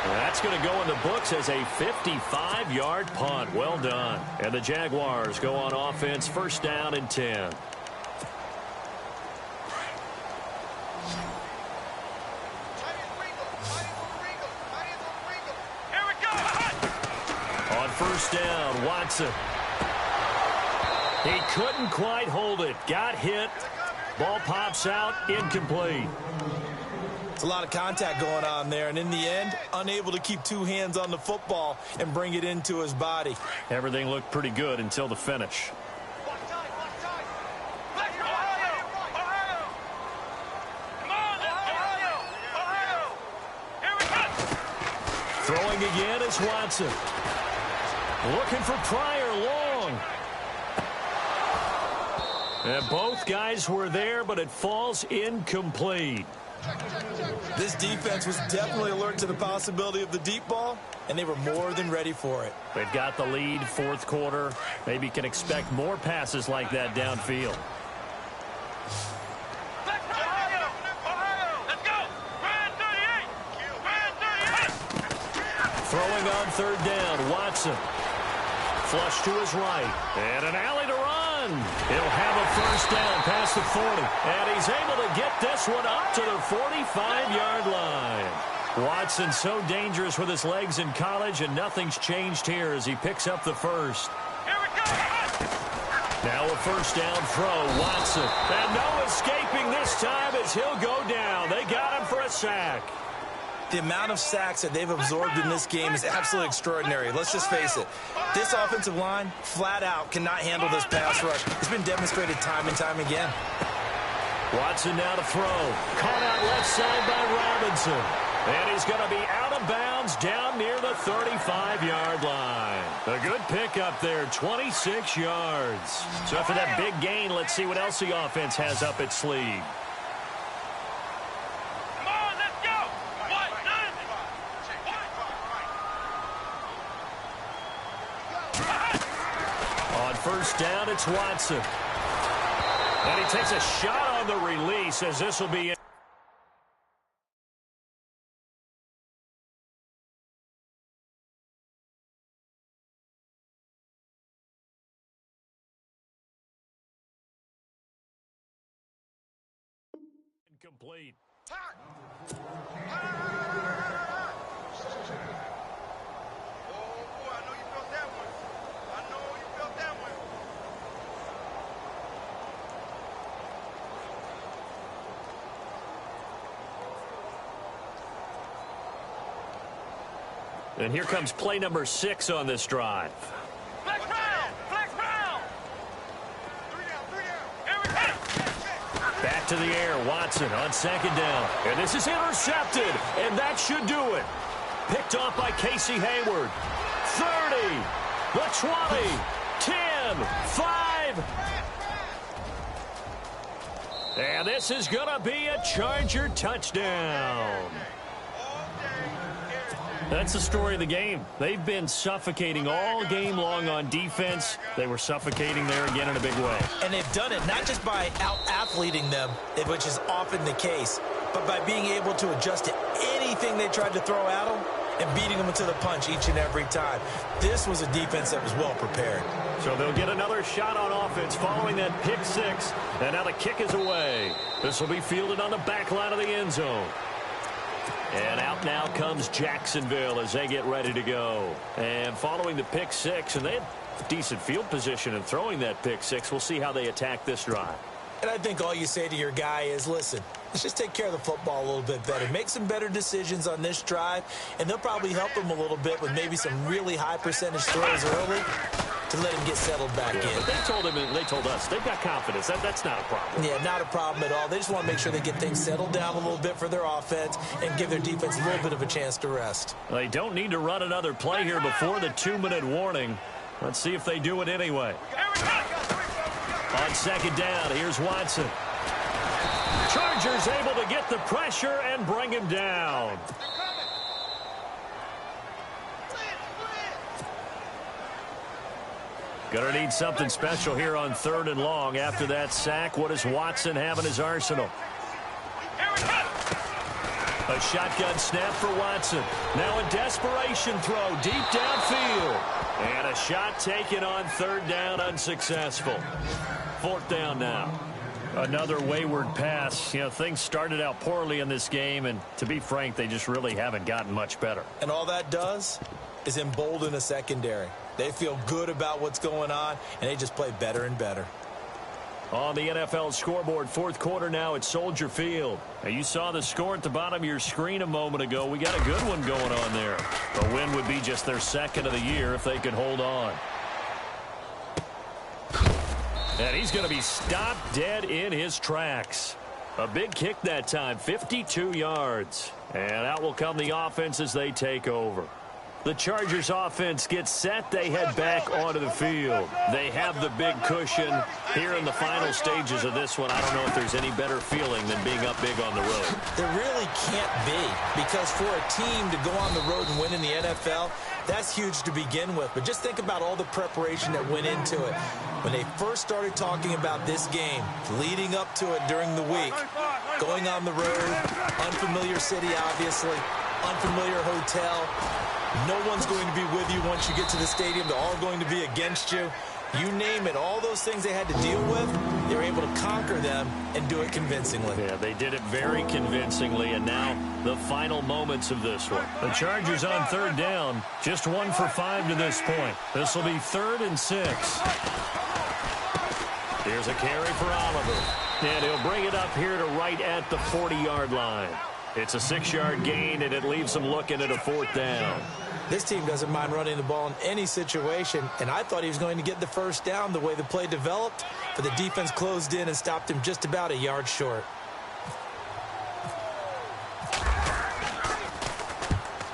That's going to go in the books as a 55-yard punt. Well done. And the Jaguars go on offense, first down and 10. first down. Watson. He couldn't quite hold it. Got hit. Ball pops out. Incomplete. It's a lot of contact going on there, and in the end, unable to keep two hands on the football and bring it into his body. Everything looked pretty good until the finish. Throwing again is Watson. Looking for Pryor long. And both guys were there, but it falls incomplete. This defense was definitely alert to the possibility of the deep ball, and they were more than ready for it. They've got the lead, fourth quarter. Maybe can expect more passes like that downfield. Throwing on third down, Watson. Flush to his right. And an alley to run. He'll have a first down past the 40. And he's able to get this one up to the 45-yard line. Watson so dangerous with his legs in college, and nothing's changed here as he picks up the first. Now a first down throw, Watson. And no escaping this time as he'll go down. They got him for a sack. The amount of sacks that they've absorbed in this game is absolutely extraordinary. Let's just face it. This offensive line, flat out, cannot handle this pass rush. It's been demonstrated time and time again. Watson now to throw. Caught out left side by Robinson. And he's going to be out of bounds down near the 35-yard line. A good pickup there, 26 yards. So after that big gain, let's see what else the offense has up its sleeve. First down, it's Watson. And he takes a shot on the release as this will be incomplete. And here comes play number 6 on this drive. Flex round! Flex round! Here we go! Back to the air, Watson on second down. And this is intercepted, and that should do it. Picked off by Casey Hayward. 30, the 20, 10, 5. And this is going to be a Charger touchdown. That's the story of the game. They've been suffocating all game long on defense. They were suffocating there again in a big way. And they've done it not just by out-athleting them, which is often the case, but by being able to adjust to anything they tried to throw at them and beating them to the punch each and every time. This was a defense that was well prepared. So they'll get another shot on offense following that pick 6. And now the kick is away. This will be fielded on the back line of the end zone. And out now comes Jacksonville as they get ready to go. And following the pick 6, and they had decent field position in throwing that pick 6. We'll see how they attack this drive. And I think all you say to your guy is, listen, let's just take care of the football a little bit better. Make some better decisions on this drive, and they'll probably help him a little bit with maybe some really high percentage throws early to let him get settled back in. But they told us they've got confidence. That's not a problem. Yeah, not a problem at all. They just want to make sure they get things settled down a little bit for their offense and give their defense a little bit of a chance to rest. They don't need to run another play here before the 2-minute warning. Let's see if they do it anyway. On second down, here's Watson. Chargers able to get the pressure and bring him down. Gonna need something special here on 3rd and long. After that sack, what does Watson have in his arsenal? A shotgun snap for Watson. Now a desperation throw deep downfield. And a shot taken on 3rd down, unsuccessful. 4th down now. Another wayward pass. You know, things started out poorly in this game, and to be frank, they just really haven't gotten much better. And all that does is embolden a secondary. They feel good about what's going on, and they just play better and better. On the NFL scoreboard, fourth quarter now at Soldier Field. Now, you saw the score at the bottom of your screen a moment ago. We got a good one going on there. A win would be just their second of the year if they could hold on. And he's going to be stopped dead in his tracks. A big kick that time, 52 yards. And out will come the offense as they take over. The Chargers offense gets set. They head back onto the field. They have the big cushion here in the final stages of this one. I don't know if there's any better feeling than being up big on the road. There really can't be, because for a team to go on the road and win in the NFL, that's huge to begin with. But just think about all the preparation that went into it. When they first started talking about this game, leading up to it during the week, going on the road, unfamiliar city, obviously, unfamiliar hotel. No one's going to be with you once you get to the stadium. They're all going to be against you. You name it, all those things they had to deal with, they were able to conquer them and do it convincingly. Yeah, they did it very convincingly, and now the final moments of this one. The Chargers on third down, just 1 for 5 to this point. This will be 3rd and 6. Here's a carry for Oliver, and he'll bring it up here to right at the 40-yard line. It's a 6-yard gain, and it leaves them looking at a 4th down. This team doesn't mind running the ball in any situation, and I thought he was going to get the first down the way the play developed, but the defense closed in and stopped him just about a yard short.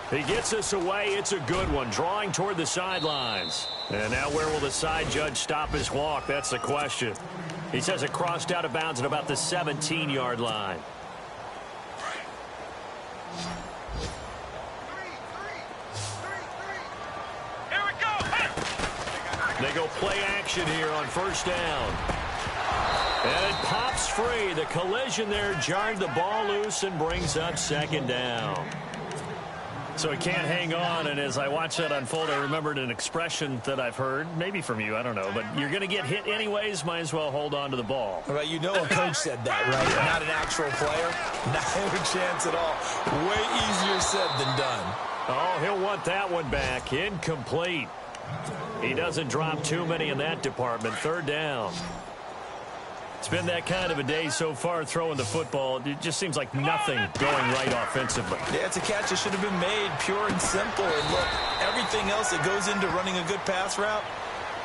He gets us away. It's a good one, drawing toward the sidelines. And now where will the side judge stop his walk? That's the question. He says it crossed out of bounds at about the 17-yard line. They go play action here on first down. And it pops free. The collision there jarred the ball loose and brings up 2nd down. So he can't hang on, and as I watch that unfold, I remembered an expression that I've heard, maybe from you, I don't know, but you're going to get hit anyways, might as well hold on to the ball. Well, you know a coach said that, right? Yeah. Not an actual player. Not a chance at all. Way easier said than done. Oh, he'll want that one back. Incomplete. He doesn't drop too many in that department. 3rd down. It's been that kind of a day so far throwing the football. It just seems like nothing going right offensively. Yeah, it's a catch that should have been made, pure and simple. And look, everything else that goes into running a good pass route,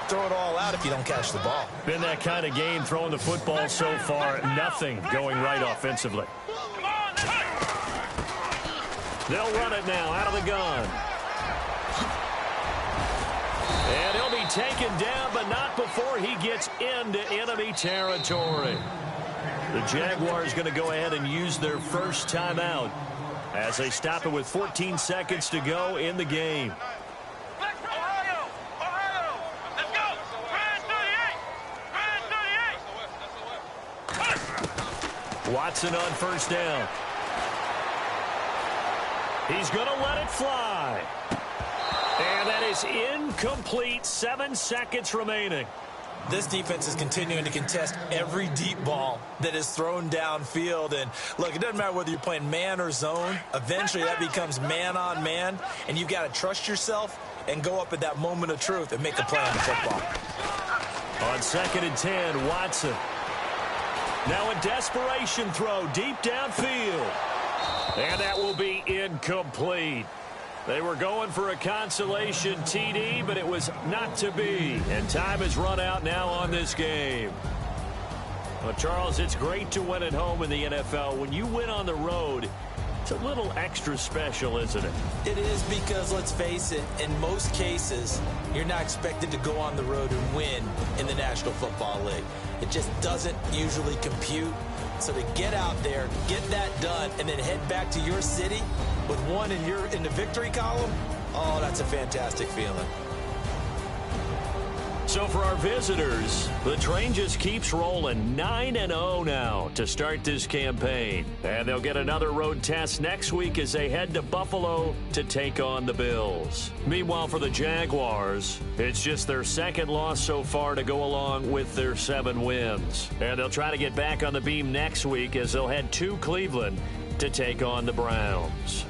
throw it all out if you don't catch the ball. Been that kind of game throwing the football so far. Nothing going right offensively. They'll run it now out of the gun. And he'll be taken down, but not before he gets into enemy territory. The Jaguars going to go ahead and use their first timeout as they stop it with 14 seconds to go in the game. Ohio! Let's go! Brand 38! Watson on first down. He's going to let it fly. And that is incomplete. 7 seconds remaining. This defense is continuing to contest every deep ball that is thrown downfield. And, look, it doesn't matter whether you're playing man or zone. Eventually, that becomes man-on-man, and you've got to trust yourself and go up at that moment of truth and make a play on the football. On 2nd and 10, Watson. Now a desperation throw deep downfield. And that will be incomplete. They were going for a consolation TD, but it was not to be. And time has run out now on this game. Well, Charles, it's great to win at home in the NFL. When you win on the road, it's a little extra special, isn't it? It is, because, let's face it, in most cases, you're not expected to go on the road and win in the National Football League. It just doesn't usually compute. So to get out there, get that done, and then head back to your city with one in the victory column, oh, that's a fantastic feeling. So for our visitors, the train just keeps rolling. 9-0 now to start this campaign. And they'll get another road test next week as they head to Buffalo to take on the Bills. Meanwhile, for the Jaguars, it's just their 2nd loss so far to go along with their 7 wins. And they'll try to get back on the beam next week as they'll head to Cleveland to take on the Browns.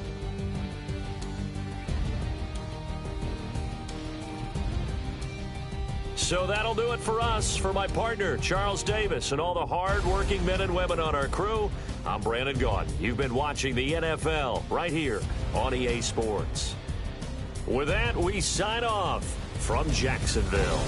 So that'll do it for us. For my partner, Charles Davis, and all the hard-working men and women on our crew, I'm Brandon Gaudin. You've been watching the NFL right here on EA Sports. With that, we sign off from Jacksonville.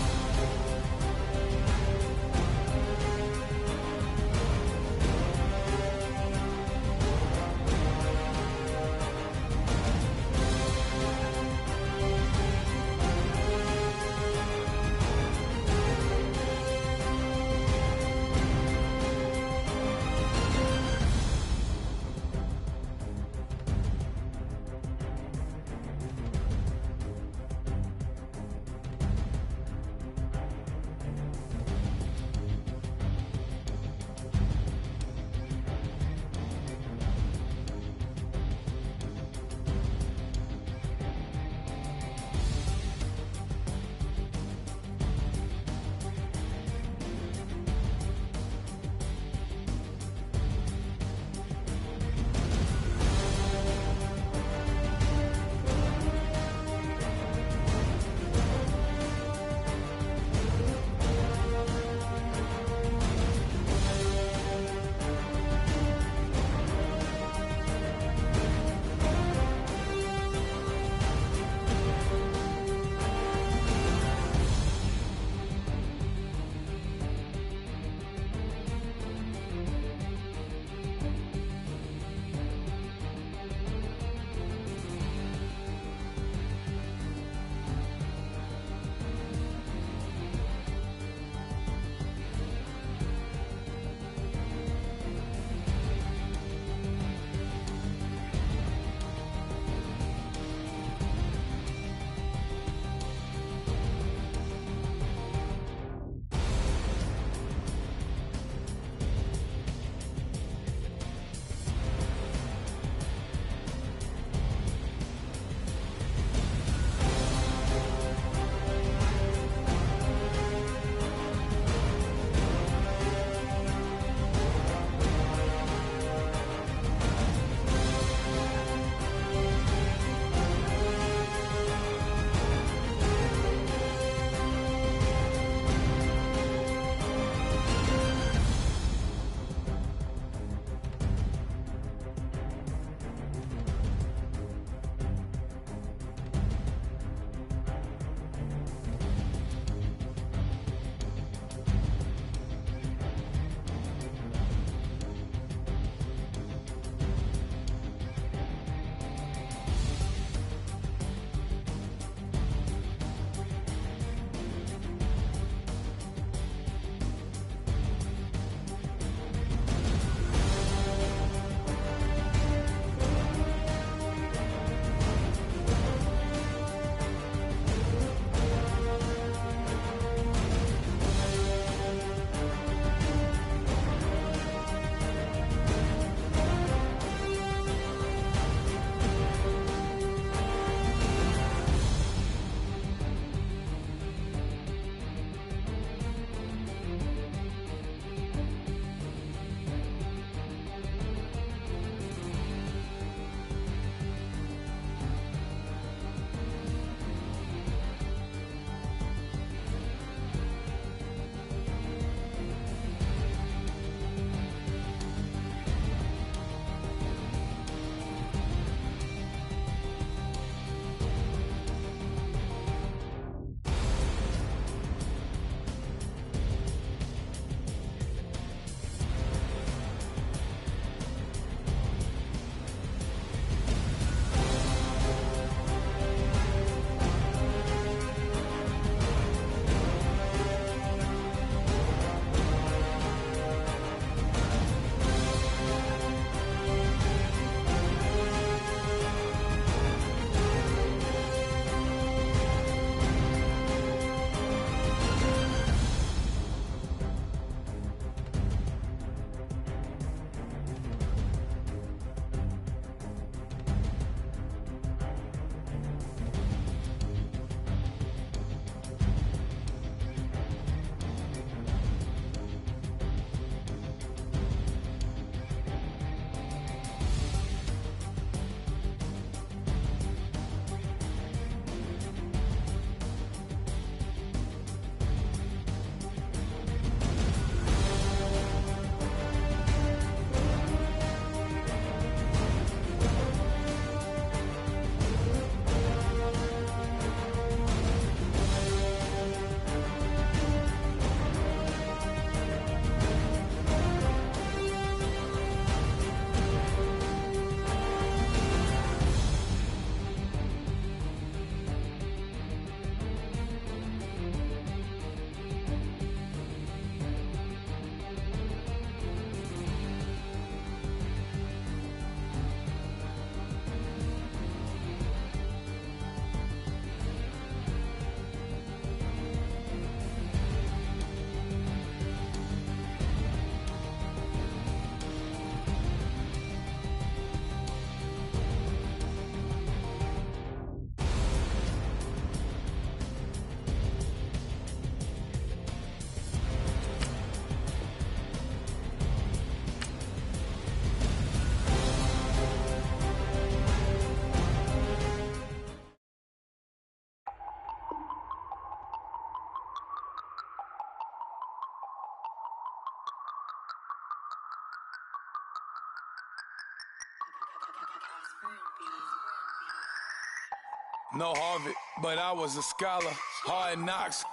No Harvard, but I was a scholar. Hard knocks,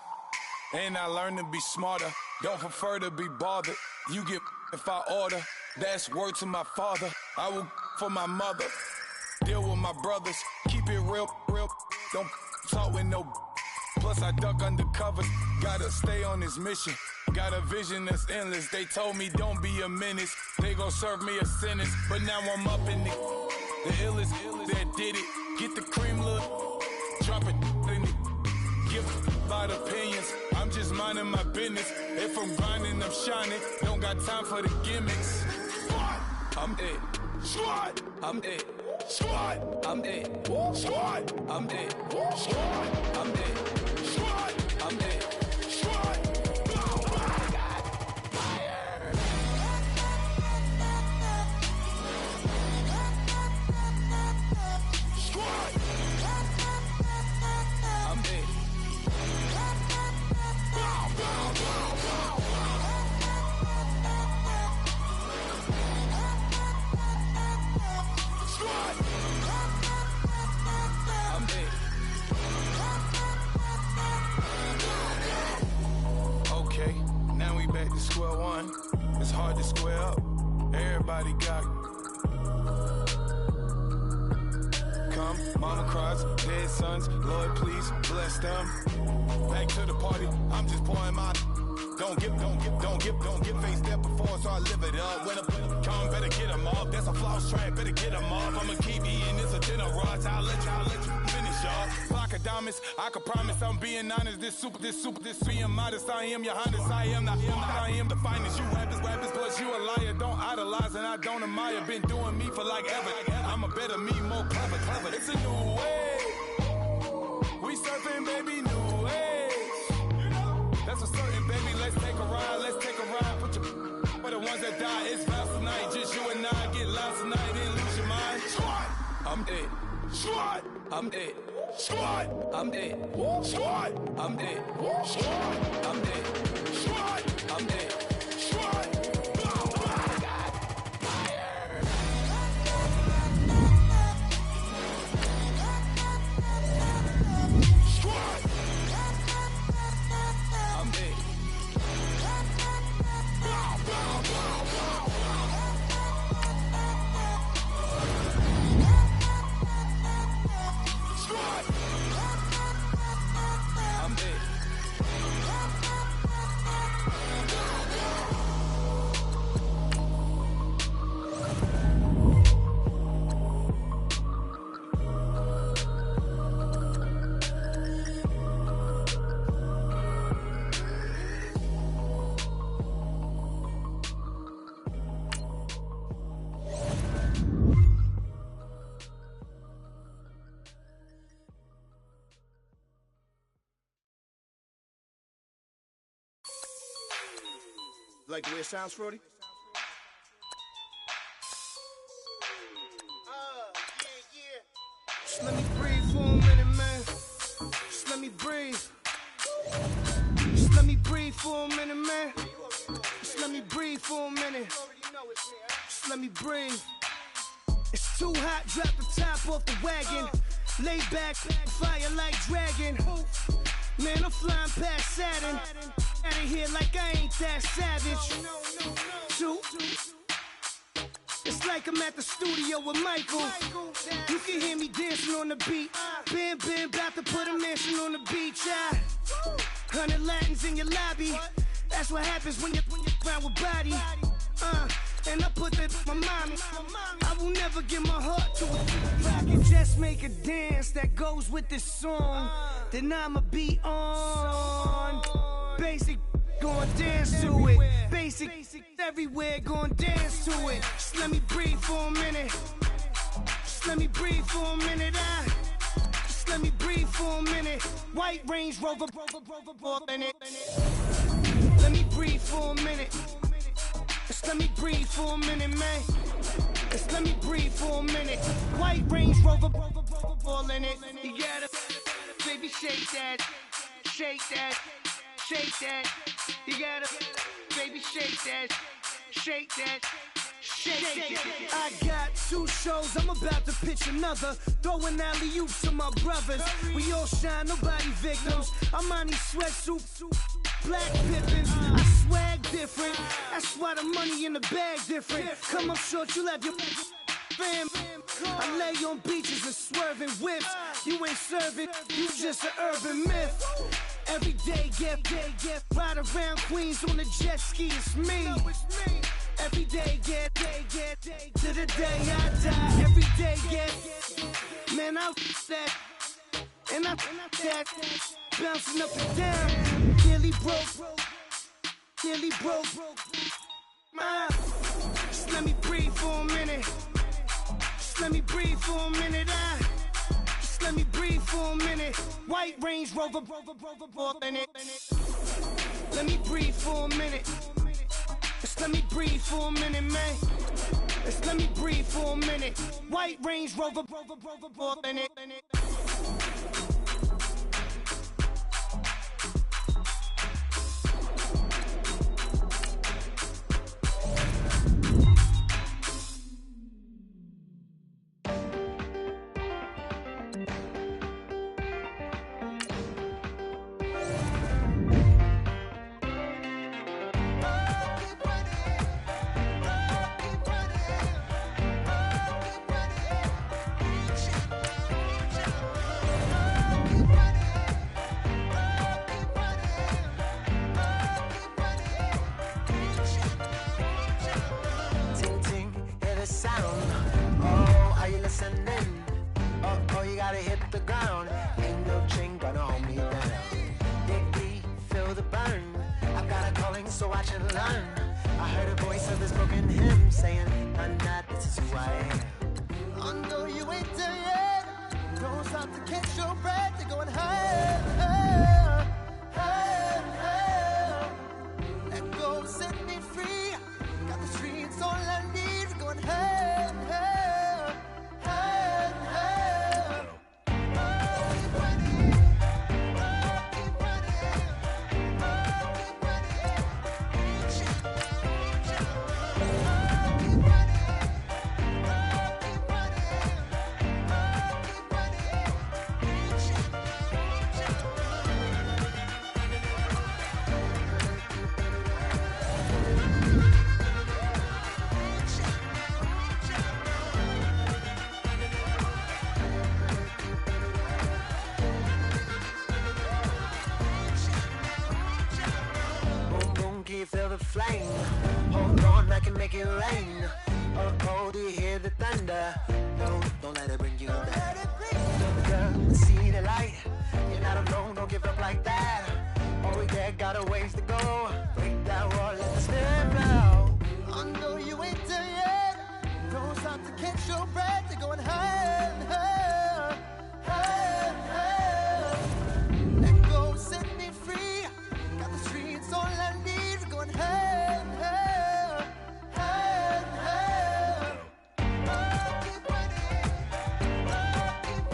and I learned to be smarter. Don't prefer to be bothered. You get if I order. That's word to my father. I will for my mother. Deal with my brothers. Keep it real. Don't talk with no. Plus I duck under covers. Gotta stay on this mission. Got a vision that's endless. They told me don't be a menace. They gon' serve me a sentence. But now I'm up in the illest that did it. Get the cream look. Drop it in it. Give out opinions. I'm just minding my business. If I'm grinding, I'm shining. Don't got time for the gimmicks. I'm it. Squad. I'm it. Squad. I'm it. Squad. I'm it. Squad. I'm it. Squad. I'm it. Squad. Square one, it's hard to square up. Everybody got come, mama cries, dead sons. Lord, please bless them. Back to the party, I'm just pouring my. Don't get faced up before, so I live it up. When I come, better get them off. That's a floss track, better get them off. I'ma keep eating this a dinner rush. I'll let you finish, y'all. Block of diamonds, I can promise I'm being honest. This being modest. I am your highness. I am the finest. You rappers, plus you a liar. Don't idolize and I don't admire. Been doing me for like ever. I'm a better me, more clever. It's a new way. We surfing, baby, new age. That's a certain, baby. Let's take a ride. Put your for the ones that die. It's vows tonight. Just you and I get loud tonight and lose your mind. Squad. I'm it. Squad. I'm it. Squad. I'm it. Squad. I'm it. Squad. I'm it. Squad. I'm it. Squad. Like the way it sounds, Frody? Just let me breathe for a minute, man. Just let me breathe. Just let me breathe for a minute, man. Just let me breathe for a minute. Just let me breathe. It's too hot, drop the top off the wagon. Lay back, fire like dragon. Man, I'm flying past Saturn. Out of here like I ain't that savage. It's like I'm at the studio with Michael. You can hear me dancing on the beat. Bam, about to put a mansion on the beach. 100 Latins in your lobby. That's what happens when you're around with body. And I put that in my mommy. I will never give my heart to it. If I can just make a dance that goes with this song, then I'ma be on. Basic, gon' dance to it. Basic, everywhere, gon' dance to it. Just let me breathe for a minute. Just let me breathe for a minute. Just let me breathe for a minute. White Range Rover, in it. Let me breathe for a minute. Just let me breathe for a minute, man. Just let me breathe for a minute. White Range Rover, ball in it. You gotta, baby, shake that, shake that, shake that. You gotta, baby, shake that, shake that, I got 2 shows, I'm about to pitch another. Throwing alley-oops to my brothers. We all shine, nobody victims. I'm on these sweatsuits, black pippins. I swag different. That's why the money in the bag different. Come up short, you'll have your fam. I lay on beaches and swerving whips. You ain't serving, you just an urban myth. Every day, get ride around Queens on a jet ski, it's me. Every day, get to the day I die. Every day, get, man, I that, and I that, bouncing up and down. Nearly broke. Just let me breathe for a minute. Just let me breathe for a minute. Just let me breathe for a minute. White Range Rover, in it. Let me breathe for a minute. Just let me breathe for a minute, man. Just let me breathe for a minute. White Range Rover, in it. Flame, hold on, I can make it rain. Oh, do you hear the thunder? No, don't let it bring you down. Girl, see the light. You're not alone, don't give up like that. Oh yeah, got a ways to go. Break that wall, let the spirit blow. I know you ain't there yet. Don't stop to catch your breath. You're going higher, higher, higher, higher. Let go, set me free. Got the streets all I need. Going higher, higher, higher, higher. Keep running, keep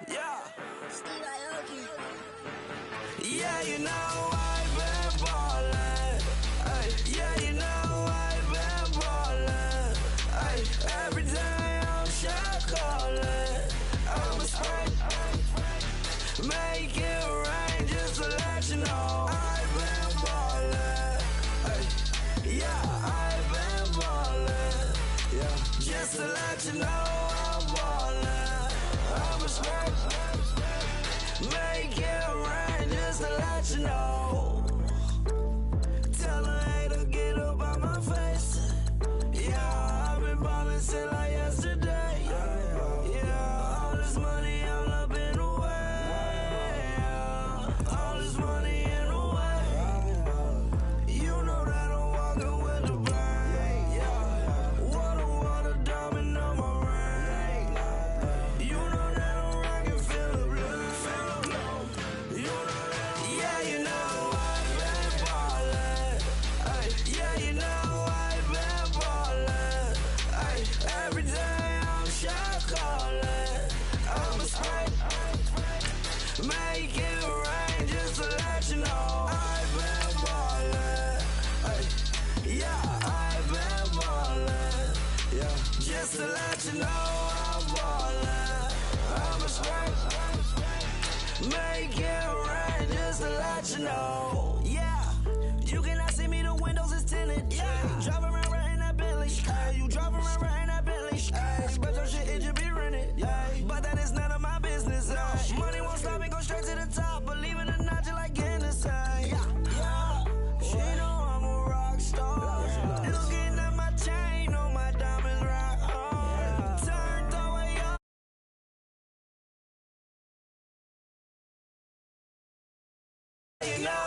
Yeah. Yeah, you know I've been ballin'. Ay, yeah, you know I've been ballin'. Ay, every day I'm shot callin'. I'm a spray, make it rain just to let you know I've been ballin'. Ay, yeah, I've been ballin'. Yeah, just to let you know I'm ballin'. Make it rain just to let you know. Tell a hater get up on my face. Yeah, I've been ballin' since like yesterday. Yeah, all this money all up in the way. All this money in the way. You know that I'm walking with the bang. Yeah, water, diamond on my ring. You know that I'm rockin', feel the blue. You know that, yeah, you know I've been ballin'. Ay, yeah, you know I've been ballin'. Ay, every day I'm shot callin'. I'm a spray. Make it rain just to let you know I've been ballin'. Ay, yeah, I've been ballin'. Yeah, just to let you know I'm ballin'. I'm a spray. Make it rain just to let you know. Yeah, you cannot see me, the windows is tinted. Yeah, driving around right in that Bentley. Ay, you driving around right in that Bentley. Ay, but your shit, it should be rented. Yeah, but that is none of my business. Ay, money won't stop me, go straight to the top. Believe it or not, just like Guinness. Ay, yeah, she know I'm a rock star. Looking at my chain, on my diamonds rock hard. Turned the way up. You know